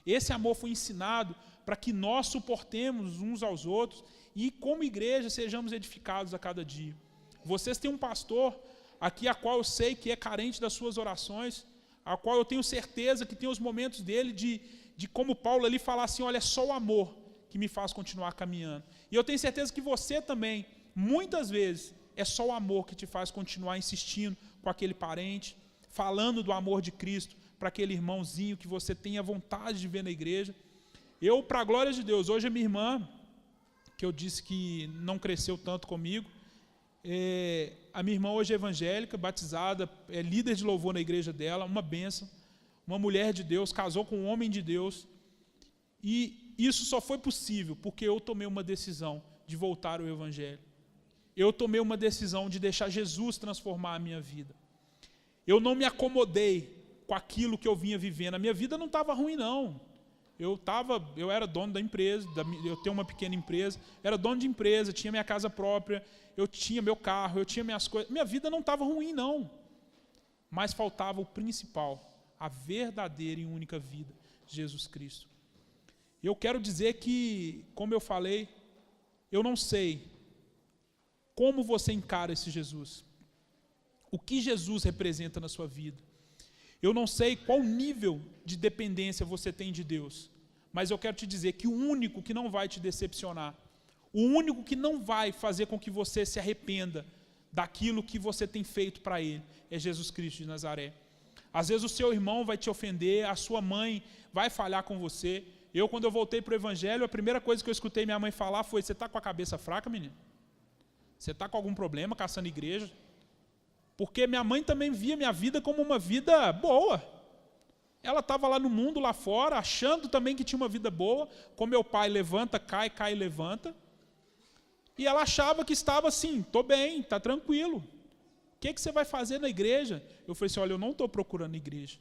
Esse amor foi ensinado para que nós suportemos uns aos outros e, como igreja, sejamos edificados a cada dia. Vocês têm um pastor aqui, a qual eu sei que é carente das suas orações, a qual eu tenho certeza que tem os momentos dele de como Paulo ali falar assim, olha, é só o amor que me faz continuar caminhando. E eu tenho certeza que você também, muitas vezes, é só o amor que te faz continuar insistindo com aquele parente, falando do amor de Cristo para aquele irmãozinho que você tenha vontade de ver na igreja. Eu, para a glória de Deus, hoje a minha irmã, que eu disse que não cresceu tanto comigo, a minha irmã hoje é evangélica, batizada, é líder de louvor na igreja dela, uma bênção, uma mulher de Deus, casou com um homem de Deus, e isso só foi possível porque eu tomei uma decisão de voltar ao evangelho. Eu tomei uma decisão de deixar Jesus transformar a minha vida. Eu não me acomodei com aquilo que eu vinha vivendo. A minha vida não estava ruim, não. Eu era dono da empresa, eu tenho uma pequena empresa, era dono de empresa, tinha minha casa própria, eu tinha meu carro, eu tinha minhas coisas. Minha vida não estava ruim, não. Mas faltava o principal, a verdadeira e única vida, Jesus Cristo. Eu quero dizer que, como eu falei, eu não sei como você encara esse Jesus. O que Jesus representa na sua vida. Eu não sei qual nível de dependência você tem de Deus, mas eu quero te dizer que o único que não vai te decepcionar, o único que não vai fazer com que você se arrependa daquilo que você tem feito para Ele, é Jesus Cristo de Nazaré. Às vezes o seu irmão vai te ofender, a sua mãe vai falhar com você. Eu, quando eu voltei para o Evangelho, a primeira coisa que eu escutei minha mãe falar foi: você está com a cabeça fraca, menino? Você está com algum problema caçando igreja? Porque minha mãe também via minha vida como uma vida boa. Ela estava lá no mundo, lá fora, achando também que tinha uma vida boa, como meu pai levanta, cai, cai e levanta. E ela achava que estava assim: estou bem, está tranquilo. O que você vai fazer na igreja? Eu falei assim: olha, eu não estou procurando igreja.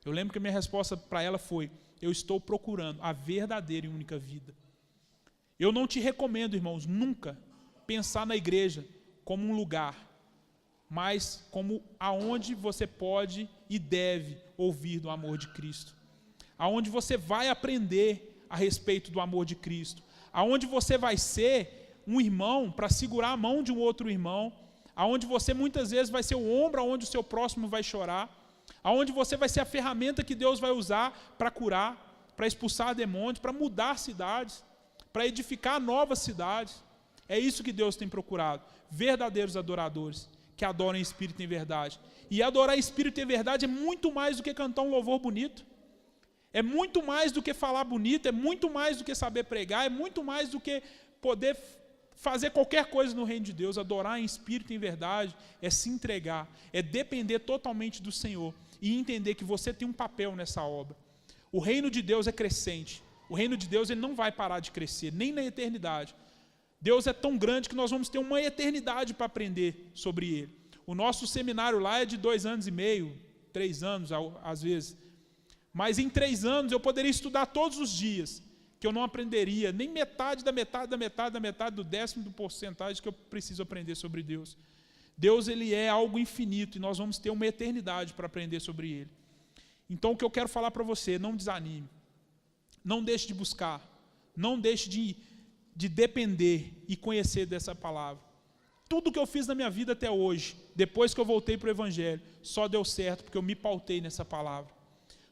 Eu lembro que a minha resposta para ela foi: eu estou procurando a verdadeira e única vida. Eu não te recomendo, irmãos, nunca pensar na igreja como um lugar, mas como aonde você pode e deve ouvir do amor de Cristo. Aonde você vai aprender a respeito do amor de Cristo. Aonde você vai ser um irmão para segurar a mão de um outro irmão. Aonde você muitas vezes vai ser o ombro aonde o seu próximo vai chorar. Aonde você vai ser a ferramenta que Deus vai usar para curar, para expulsar demônios, para mudar cidades, para edificar novas cidades. É isso que Deus tem procurado, verdadeiros adoradores, que adoram em espírito e em verdade. E adorar em espírito e em verdade é muito mais do que cantar um louvor bonito, é muito mais do que falar bonito, é muito mais do que saber pregar, é muito mais do que poder fazer qualquer coisa no reino de Deus. Adorar em espírito e em verdade é se entregar, é depender totalmente do Senhor e entender que você tem um papel nessa obra. O reino de Deus é crescente, o reino de Deus ele não vai parar de crescer, nem na eternidade. Deus é tão grande que nós vamos ter uma eternidade para aprender sobre Ele. O nosso seminário lá é de 2 anos e meio, 3 anos às vezes. Mas em 3 anos eu poderia estudar todos os dias, que eu não aprenderia nem metade da metade da metade da metade do 10º do porcentagem que eu preciso aprender sobre Deus. Deus ele é algo infinito e nós vamos ter uma eternidade para aprender sobre Ele. Então o que eu quero falar para você: não desanime, não deixe de buscar, não deixe de depender e conhecer dessa palavra. Tudo que eu fiz na minha vida até hoje, depois que eu voltei para o Evangelho, só deu certo porque eu me pautei nessa palavra.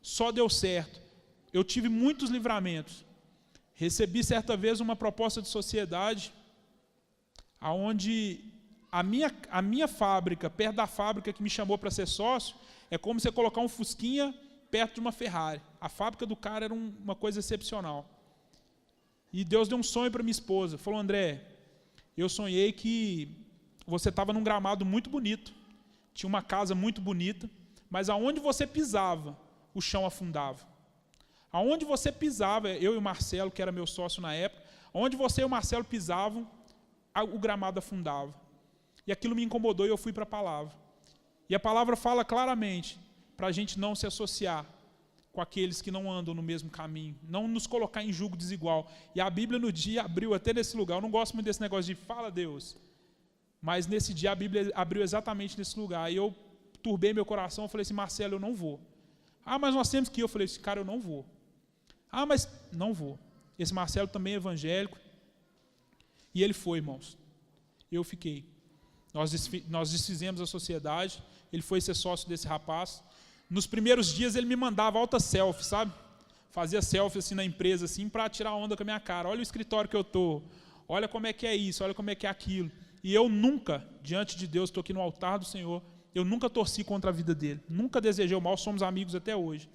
Só deu certo. Eu tive muitos livramentos. Recebi certa vez uma proposta de sociedade, onde a minha fábrica, perto da fábrica que me chamou para ser sócio, é como você colocar um Fusquinha perto de uma Ferrari. A fábrica do cara era uma coisa excepcional. E Deus deu um sonho para minha esposa. Falou: André, eu sonhei que você estava num gramado muito bonito, tinha uma casa muito bonita, mas aonde você pisava, o chão afundava. Aonde você pisava, eu e o Marcelo, que era meu sócio na época, onde você e o Marcelo pisavam, o gramado afundava. E aquilo me incomodou e eu fui para a palavra. E a palavra fala claramente para a gente não se associar com aqueles que não andam no mesmo caminho, não nos colocar em julgo desigual. E a Bíblia no dia abriu até nesse lugar. Eu não gosto muito desse negócio de fala Deus, mas nesse dia a Bíblia abriu exatamente nesse lugar. E eu turbei meu coração, eu falei assim: Marcelo, eu não vou. Ah, mas nós temos que ir. Eu falei assim: cara, eu não vou. Ah, mas não vou. Esse Marcelo também é evangélico. E ele foi, irmãos. Eu fiquei. Nós desfizemos a sociedade, ele foi ser sócio desse rapaz. Nos primeiros dias ele me mandava alta selfie, sabe? Fazia selfie assim na empresa assim para tirar onda com a minha cara. Olha o escritório que eu tô. Olha como é que é isso, olha como é que é aquilo. E eu nunca, diante de Deus, estou aqui no altar do Senhor, eu nunca torci contra a vida dele. Nunca desejei o mal, somos amigos até hoje.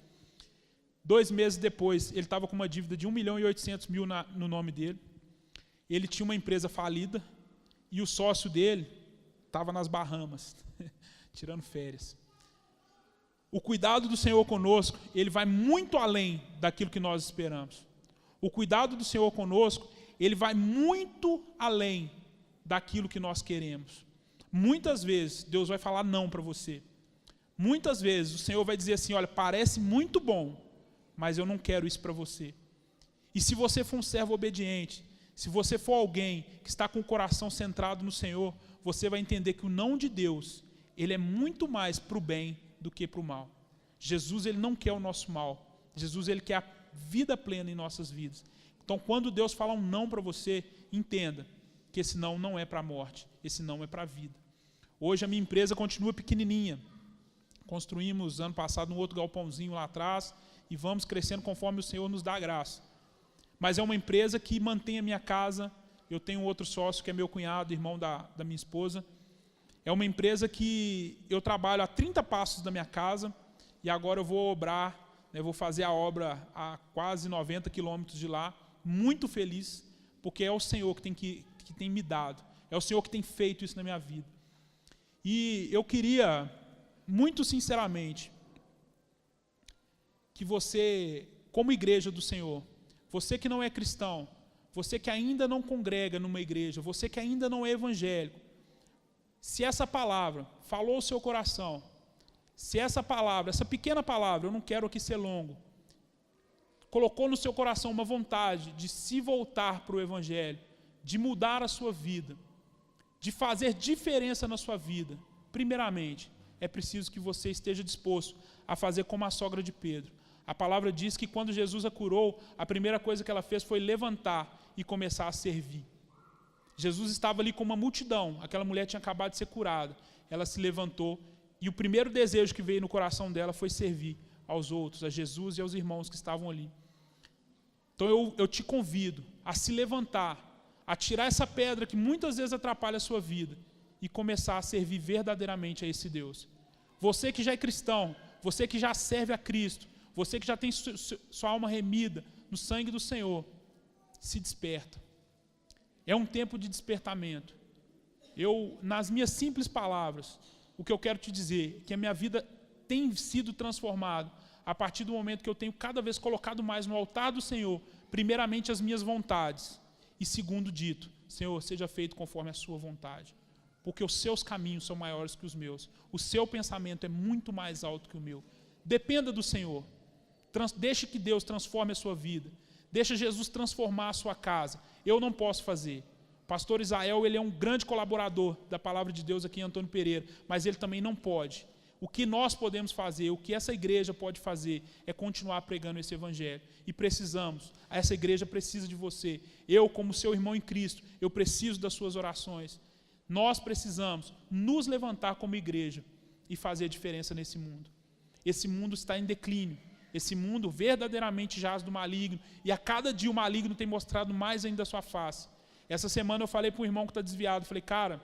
2 meses depois, ele estava com uma dívida de 1.800.000 no nome dele. Ele tinha uma empresa falida e o sócio dele estava nas Bahamas, tirando férias. O cuidado do Senhor conosco, ele vai muito além daquilo que nós esperamos. O cuidado do Senhor conosco, ele vai muito além daquilo que nós queremos. Muitas vezes, Deus vai falar não para você. Muitas vezes, o Senhor vai dizer assim: olha, parece muito bom, mas eu não quero isso para você. E se você for um servo obediente, se você for alguém que está com o coração centrado no Senhor, você vai entender que o não de Deus, ele é muito mais para o bem do que para o mal. Jesus ele não quer o nosso mal. Jesus ele quer a vida plena em nossas vidas. Então, quando Deus fala um não para você, entenda que esse não não é para a morte, esse não é para a vida. Hoje a minha empresa continua pequenininha, Construímos ano passado um outro galpãozinho lá atrás e vamos crescendo conforme o Senhor nos dá graça. Mas é uma empresa que mantém a minha casa. Eu tenho outro sócio que é meu cunhado, irmão da minha esposa. É uma empresa que eu trabalho a 30 passos da minha casa e agora eu vou obrar, né, vou fazer a obra a quase 90 quilômetros de lá, muito feliz, porque é o Senhor que tem me dado, é o Senhor que tem feito isso na minha vida. E eu queria, muito sinceramente, que você, como igreja do Senhor, você que não é cristão, você que ainda não congrega numa igreja, você que ainda não é evangélico, se essa palavra falou ao seu coração, se essa palavra, essa pequena palavra, eu não quero aqui ser longo, colocou no seu coração uma vontade de se voltar para o evangelho, de mudar a sua vida, de fazer diferença na sua vida, primeiramente, é preciso que você esteja disposto a fazer como a sogra de Pedro. A palavra diz que quando Jesus a curou, a primeira coisa que ela fez foi levantar e começar a servir. Jesus estava ali com uma multidão, aquela mulher tinha acabado de ser curada, ela se levantou e o primeiro desejo que veio no coração dela foi servir aos outros, a Jesus e aos irmãos que estavam ali. Então eu te convido a se levantar, a tirar essa pedra que muitas vezes atrapalha a sua vida e começar a servir verdadeiramente a esse Deus. Você que já é cristão, você que já serve a Cristo, você que já tem sua alma remida no sangue do Senhor, se desperta. É um tempo de despertamento. Nas minhas simples palavras, o que eu quero te dizer é que a minha vida tem sido transformada a partir do momento que eu tenho cada vez colocado mais no altar do Senhor, primeiramente as minhas vontades, e segundo dito, Senhor, seja feito conforme a sua vontade, porque os seus caminhos são maiores que os meus, o seu pensamento é muito mais alto que o meu. Dependa do Senhor, deixe que Deus transforme a sua vida, deixa Jesus transformar a sua casa. Eu não posso fazer. O pastor Israel, ele é um grande colaborador da palavra de Deus aqui em Antônio Pereira, mas ele também não pode. O que nós podemos fazer, o que essa igreja pode fazer, é continuar pregando esse evangelho. E precisamos, essa igreja precisa de você. Eu, como seu irmão em Cristo, eu preciso das suas orações. Nós precisamos nos levantar como igreja e fazer diferença nesse mundo. Esse mundo está em declínio. Esse mundo verdadeiramente jaz do maligno, e a cada dia o maligno tem mostrado mais ainda a sua face. Essa semana eu falei para um irmão que está desviado, falei, cara,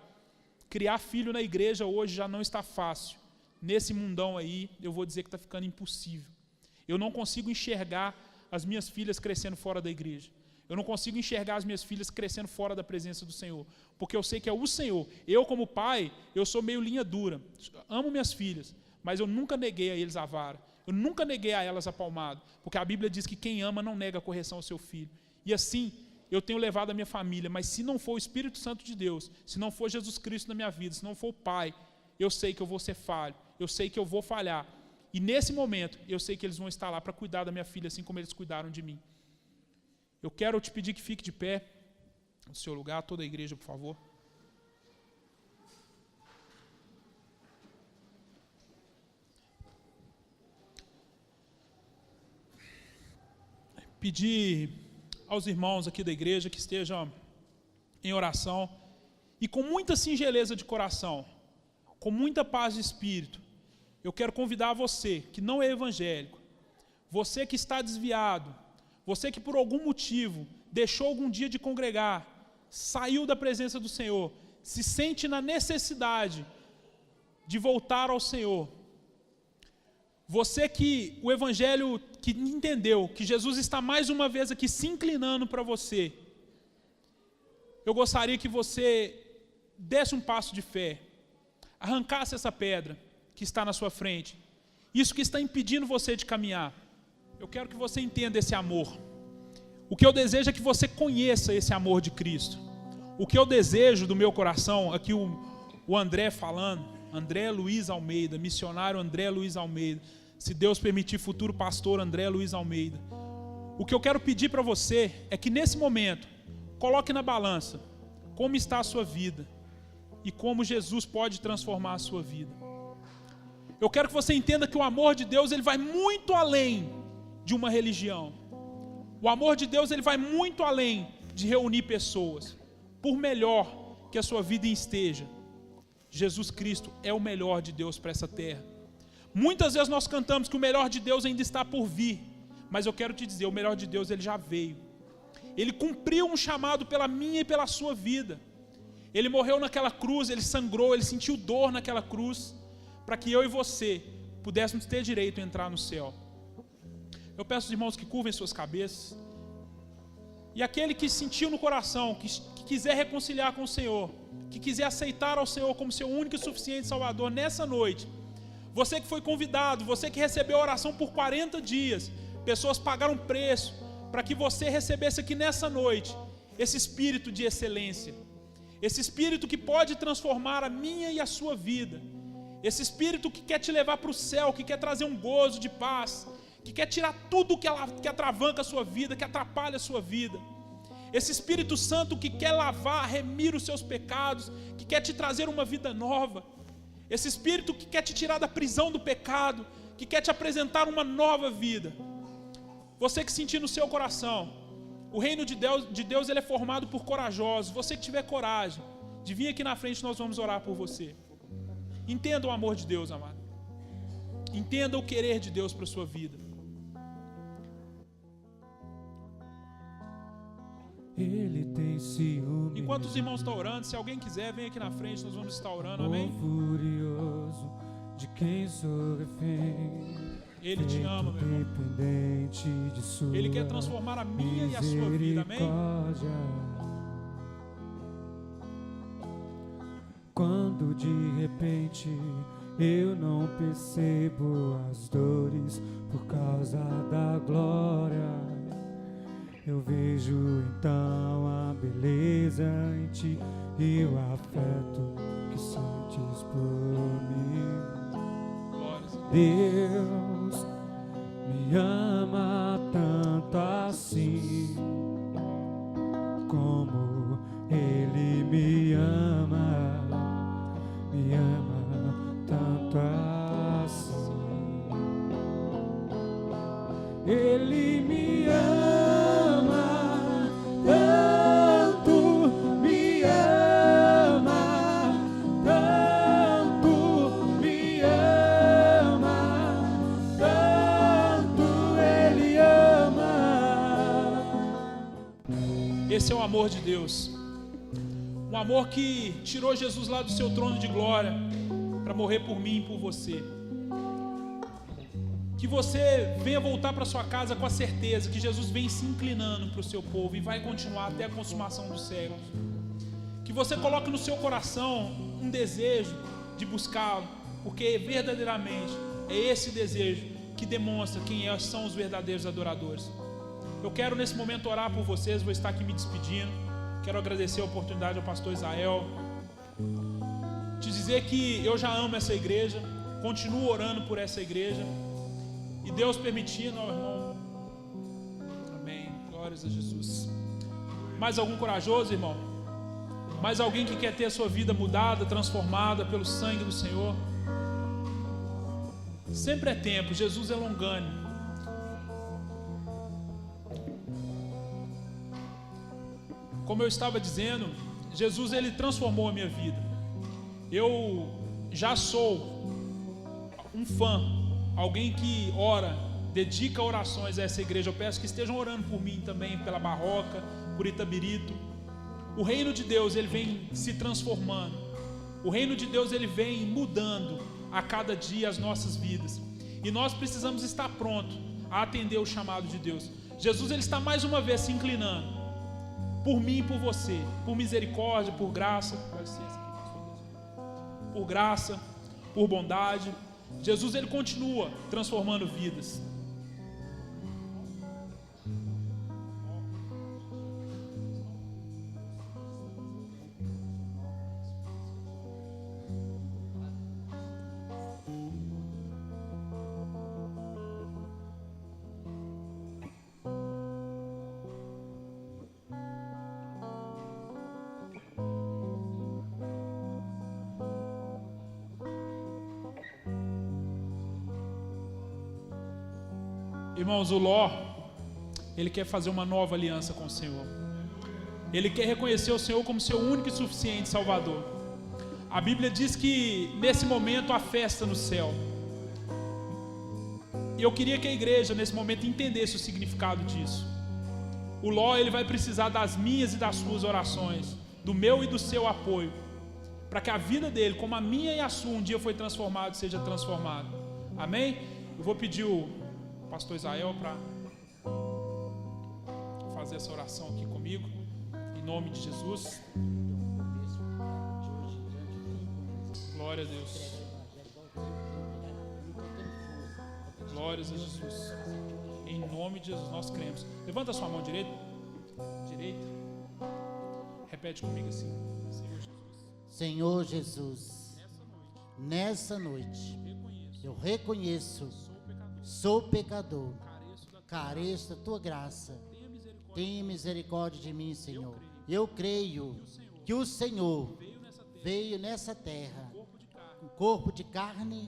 criar filho na igreja hoje já não está fácil. Nesse mundão aí, eu vou dizer que está ficando impossível. Eu não consigo enxergar as minhas filhas crescendo fora da igreja. Eu não consigo enxergar as minhas filhas crescendo fora da presença do Senhor, porque eu sei que é o Senhor. Eu, como pai, eu sou meio linha dura, amo minhas filhas, mas eu nunca neguei a eles a vara. Eu nunca neguei a elas a palmada, porque a Bíblia diz que quem ama não nega a correção ao seu filho. E assim, eu tenho levado a minha família, mas se não for o Espírito Santo de Deus, se não for Jesus Cristo na minha vida, se não for o Pai, eu sei que eu vou ser falho, eu sei que eu vou falhar. E nesse momento, eu sei que eles vão estar lá para cuidar da minha filha, assim como eles cuidaram de mim. Eu quero te pedir que fique de pé no seu lugar, toda a igreja, por favor. Pedir aos irmãos aqui da igreja que estejam em oração e com muita singeleza de coração, com muita paz de espírito, eu quero convidar você que não é evangélico, você que está desviado, você que por algum motivo deixou algum dia de congregar, saiu da presença do Senhor, se sente na necessidade de voltar ao Senhor. Você que o evangelho que entendeu que Jesus está mais uma vez aqui se inclinando para você, eu gostaria que você desse um passo de fé, arrancasse essa pedra que está na sua frente, isso que está impedindo você de caminhar. Eu quero que você entenda esse amor. O que eu desejo é que você conheça esse amor de Cristo. O que eu desejo do meu coração, aqui o André falando, André Luiz Almeida, missionário André Luiz Almeida, se Deus permitir, futuro pastor André Luiz Almeida. O que eu quero pedir para você é que nesse momento, coloque na balança como está a sua vida e como Jesus pode transformar a sua vida. Eu quero que você entenda que o amor de Deus ele vai muito além de uma religião. O amor de Deus ele vai muito além de reunir pessoas. Por melhor que a sua vida esteja, Jesus Cristo é o melhor de Deus para essa terra. Muitas vezes nós cantamos que o melhor de Deus ainda está por vir, mas eu quero te dizer, o melhor de Deus ele já veio. Ele cumpriu um chamado pela minha e pela sua vida. Ele morreu naquela cruz, ele sangrou, ele sentiu dor naquela cruz, para que eu e você pudéssemos ter direito a entrar no céu. Eu peço aos irmãos que curvem suas cabeças. E aquele que sentiu no coração, que quiser reconciliar com o Senhor, que quiser aceitar ao Senhor como seu único e suficiente Salvador nessa noite, você que foi convidado, você que recebeu a oração por 40 dias, pessoas pagaram preço para que você recebesse aqui nessa noite esse espírito de excelência, esse espírito que pode transformar a minha e a sua vida, esse espírito que quer te levar para o céu, que quer trazer um gozo de paz, que quer tirar tudo que atravanca a sua vida, que atrapalha a sua vida. Esse Espírito Santo que quer lavar, remir os seus pecados, que quer te trazer uma vida nova. Esse Espírito que quer te tirar da prisão do pecado, que quer te apresentar uma nova vida. Você que sentir no seu coração, o reino de Deus ele é formado por corajosos. Você que tiver coragem de vir aqui na frente, nós vamos orar por você. Entenda o amor de Deus, amado. Entenda o querer de Deus para a sua vida. Ele tem ciúme. Enquanto os irmãos estão orando, se alguém quiser, vem aqui na frente, nós vamos estar orando, amém? Furioso de quem sou refém. Ele te ama, meu irmão. Dependente de sua Ele quer transformar a minha e a sua vida, amém? Quando de repente eu não percebo as dores por causa da glória, eu vejo então a beleza em ti e o afeto que sentes por mim. Deus me ama tanto assim, como Ele me ama tanto assim. Ele me ama tanto, me ama tanto, me ama tanto, Ele ama. Esse é o amor de Deus. Um amor que tirou Jesus lá do seu trono de glória para morrer por mim e por você. Que você venha voltar para sua casa com a certeza que Jesus vem se inclinando para o seu povo e vai continuar até a consumação dos séculos. Que você coloque no seu coração um desejo de buscá-lo, porque verdadeiramente é esse desejo que demonstra quem são os verdadeiros adoradores. Eu quero nesse momento orar por vocês, vou estar aqui me despedindo. Quero agradecer a oportunidade ao pastor Israel, te dizer que eu já amo essa igreja, continuo orando por essa igreja, e Deus permitindo, ó, irmão, amém, glórias a Jesus. Mais algum corajoso, irmão? Mais alguém que quer ter a sua vida mudada, transformada pelo sangue do Senhor? Sempre é tempo, Jesus é longânimo. Como eu estava dizendo, Jesus ele transformou a minha vida. Eu já sou um fã, alguém que ora, dedica orações a essa igreja. Eu peço que estejam orando por mim também, pela Barroca, por Itabirito. O reino de Deus ele vem se transformando. O reino de Deus ele vem mudando a cada dia as nossas vidas. E nós precisamos estar prontos a atender o chamado de Deus. Jesus ele está mais uma vez se inclinando por mim e por você, por misericórdia, por graça, por bondade. Jesus ele continua transformando vidas. Irmãos, o Ló, ele quer fazer uma nova aliança com o Senhor. Ele quer reconhecer o Senhor como seu único e suficiente Salvador. A Bíblia diz que nesse momento há festa no céu. eu queria que a igreja, nesse momento, entendesse o significado disso. O Ló, ele vai precisar das minhas e das suas orações, do meu e do seu apoio, para que a vida dele, como a minha e a sua, um dia foi transformado, seja transformado. Amém? Eu vou pedir o pastor Israel para fazer essa oração aqui comigo, em nome de Jesus. Glória a Deus. Glórias a Jesus. Em nome de Jesus nós cremos. Levanta a sua mão direita. Repete comigo assim: Senhor Jesus, nessa noite eu reconheço, sou pecador, careço da tua graça. Tenha misericórdia de mim, Senhor. Eu creio que o Senhor veio nessa terra, um corpo de carne,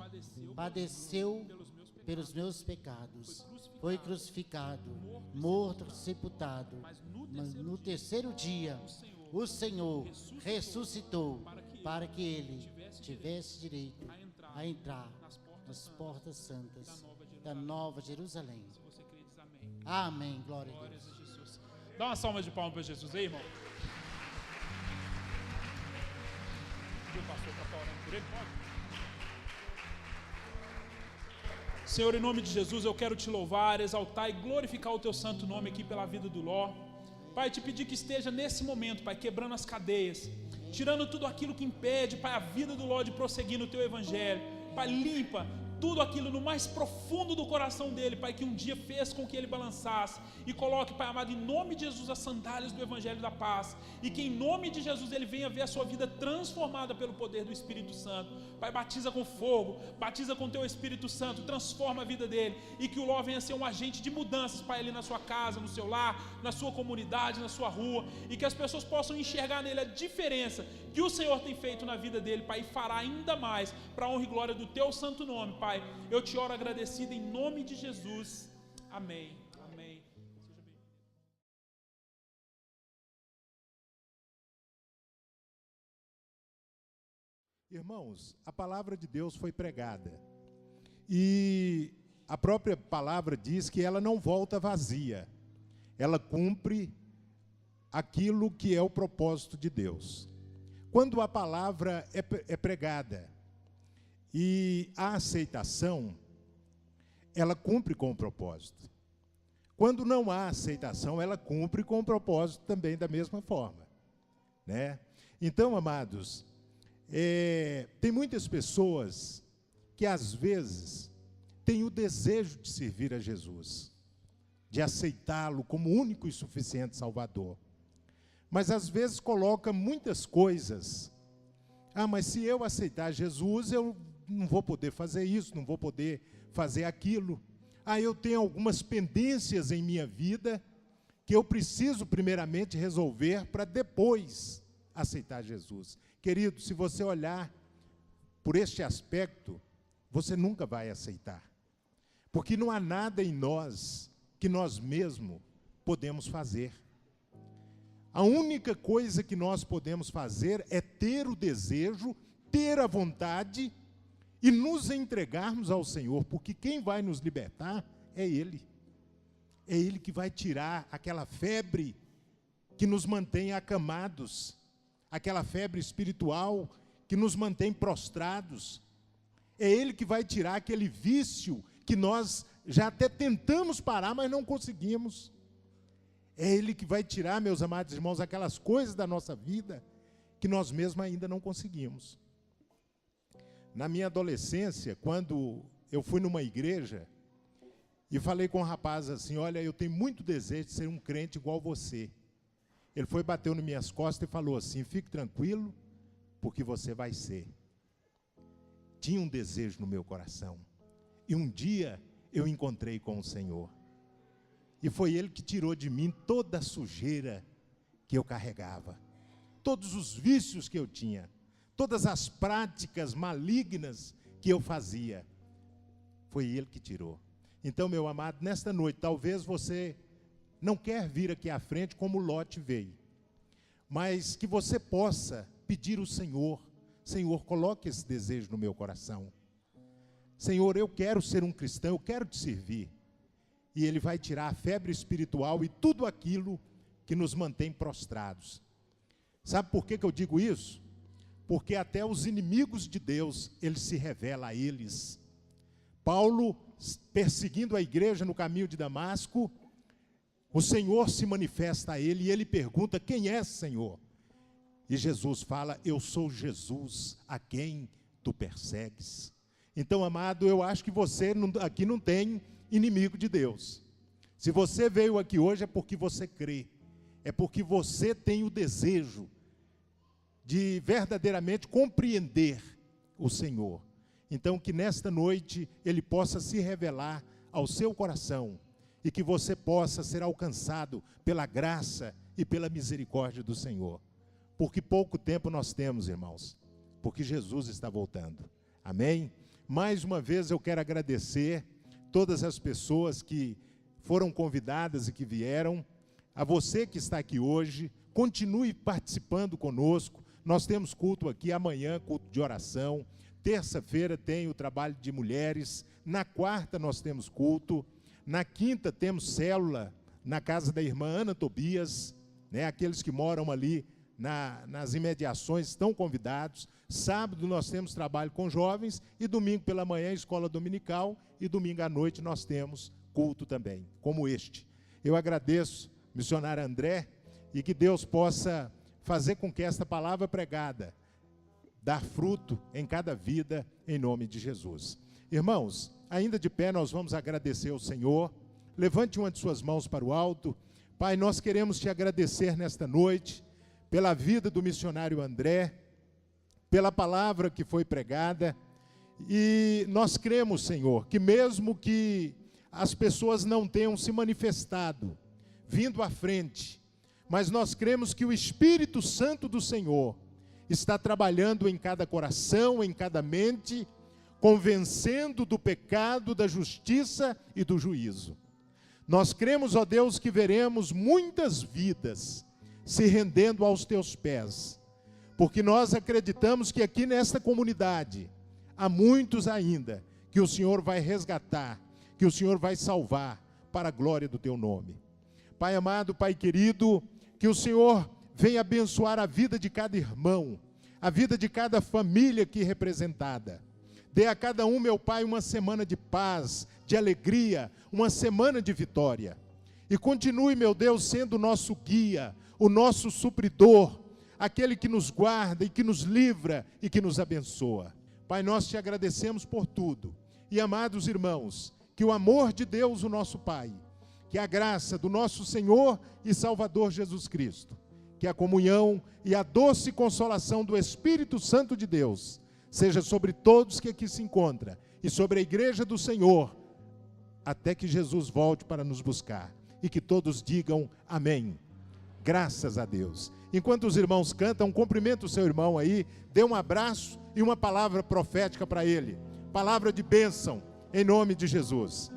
padeceu pelos meus pecados, foi crucificado, morto, sepultado, mas no terceiro dia o Senhor ressuscitou para que ele tivesse direito a entrar nas portas santas da Nova Jerusalém. Amém. Glória a Deus. Dá uma salva de palmas para Jesus aí, irmão. O pastor está orando por ele, pode? Senhor, em nome de Jesus, eu quero te louvar, exaltar e glorificar o teu santo nome aqui pela vida do Ló. Pai, te pedir que esteja nesse momento, Pai, quebrando as cadeias, tirando tudo aquilo que impede, Pai, a vida do Ló de prosseguir no teu evangelho. Pai, limpa tudo aquilo no mais profundo do coração dele, Pai, que um dia fez com que ele balançasse, e coloque, Pai amado, em nome de Jesus, as sandálias do Evangelho da Paz, e que em nome de Jesus ele venha ver a sua vida transformada pelo poder do Espírito Santo. Pai, batiza com fogo, batiza com teu Espírito Santo, transforma a vida dele, e que o Ló venha ser um agente de mudanças, Pai, ali na sua casa, no seu lar, na sua comunidade, na sua rua, e que as pessoas possam enxergar nele a diferença que o Senhor tem feito na vida dele, Pai, e fará ainda mais para a honra e glória do teu santo nome, Pai. Eu te oro agradecido em nome de Jesus. Amém. Amém. Seja bem-vindo. Irmãos, a palavra de Deus foi pregada. E a própria palavra diz que ela não volta vazia. Ela cumpre aquilo que é o propósito de Deus. Quando a palavra é pregada e a aceitação, ela cumpre com o propósito. Quando não há aceitação, ela cumpre com o propósito também da mesma forma, né? Então, amados, tem muitas pessoas que às vezes têm o desejo de servir a Jesus, de aceitá-lo como único e suficiente Salvador, mas às vezes coloca muitas coisas. Mas se eu aceitar Jesus, eu não vou poder fazer isso, não vou poder fazer aquilo. Eu tenho algumas pendências em minha vida que eu preciso primeiramente resolver para depois aceitar Jesus. Querido, se você olhar por este aspecto, você nunca vai aceitar. Porque não há nada em nós que nós mesmos podemos fazer. A única coisa que nós podemos fazer é ter o desejo, ter a vontade e nos entregarmos ao Senhor, porque quem vai nos libertar é Ele. É Ele que vai tirar aquela febre que nos mantém acamados, aquela febre espiritual que nos mantém prostrados. É Ele que vai tirar aquele vício que nós já até tentamos parar, mas não conseguimos. É Ele que vai tirar, meus amados irmãos, aquelas coisas da nossa vida que nós mesmos ainda não conseguimos. Na minha adolescência, quando eu fui numa igreja e falei com um rapaz assim: olha, eu tenho muito desejo de ser um crente igual você. Ele foi, bateu nas minhas costas e falou assim: fique tranquilo, porque você vai ser. Tinha um desejo no meu coração. E um dia eu encontrei com o Senhor. E foi Ele que tirou de mim toda a sujeira que eu carregava, todos os vícios que eu tinha, todas as práticas malignas que eu fazia. Foi Ele que tirou. Então, meu amado, nesta noite, talvez você não quer vir aqui à frente como Ló veio, mas que você possa pedir ao Senhor: Senhor, coloque esse desejo no meu coração. Senhor, eu quero ser um cristão, eu quero te servir. E Ele vai tirar a febre espiritual e tudo aquilo que nos mantém prostrados. Sabe por que eu digo isso? Porque até os inimigos de Deus, Ele se revela a eles. Paulo, perseguindo a igreja no caminho de Damasco, o Senhor se manifesta a ele e ele pergunta: quem é, Senhor? E Jesus fala: eu sou Jesus, a quem tu persegues. Então, amado, eu acho que você aqui não tem inimigo de Deus. Se você veio aqui hoje é porque você crê, é porque você tem o desejo de verdadeiramente compreender o Senhor. Então, que nesta noite Ele possa se revelar ao seu coração e que você possa ser alcançado pela graça e pela misericórdia do Senhor. Porque pouco tempo nós temos, irmãos, porque Jesus está voltando. Amém? Mais uma vez eu quero agradecer todas as pessoas que foram convidadas e que vieram. A você que está aqui hoje, continue participando conosco. Nós temos culto aqui amanhã, culto de oração. Terça-feira tem o trabalho de mulheres. Na quarta nós temos culto. Na quinta temos célula na casa da irmã Ana Tobias, né? Aqueles que moram ali nas imediações estão convidados. Sábado nós temos trabalho com jovens e domingo pela manhã escola dominical e domingo à noite nós temos culto também, como este. Eu agradeço, missionário André, e que Deus possa fazer com que esta palavra pregada dar fruto em cada vida, em nome de Jesus. Irmãos, ainda de pé nós vamos agradecer ao Senhor. Levante uma de suas mãos para o alto. Pai, nós queremos te agradecer nesta noite, pela vida do missionário André, pela palavra que foi pregada, e nós cremos, Senhor, que mesmo que as pessoas não tenham se manifestado, vindo à frente, mas nós cremos que o Espírito Santo do Senhor está trabalhando em cada coração, em cada mente, convencendo do pecado, da justiça e do juízo. Nós cremos, ó Deus, que veremos muitas vidas se rendendo aos teus pés, porque nós acreditamos que aqui nesta comunidade há muitos ainda que o Senhor vai resgatar, que o Senhor vai salvar para a glória do teu nome. Pai amado, Pai querido, que o Senhor venha abençoar a vida de cada irmão, a vida de cada família aqui representada. Dê a cada um, meu Pai, uma semana de paz, de alegria, uma semana de vitória. E continue, meu Deus, sendo o nosso guia, o nosso supridor, aquele que nos guarda e que nos livra e que nos abençoa. Pai, nós te agradecemos por tudo. E, amados irmãos, que o amor de Deus, o nosso Pai, que a graça do nosso Senhor e Salvador Jesus Cristo, que a comunhão e a doce consolação do Espírito Santo de Deus seja sobre todos que aqui se encontram e sobre a igreja do Senhor, até que Jesus volte para nos buscar. E que todos digam amém. Graças a Deus. Enquanto os irmãos cantam, cumprimenta o seu irmão aí, dê um abraço e uma palavra profética para ele. Palavra de bênção, em nome de Jesus.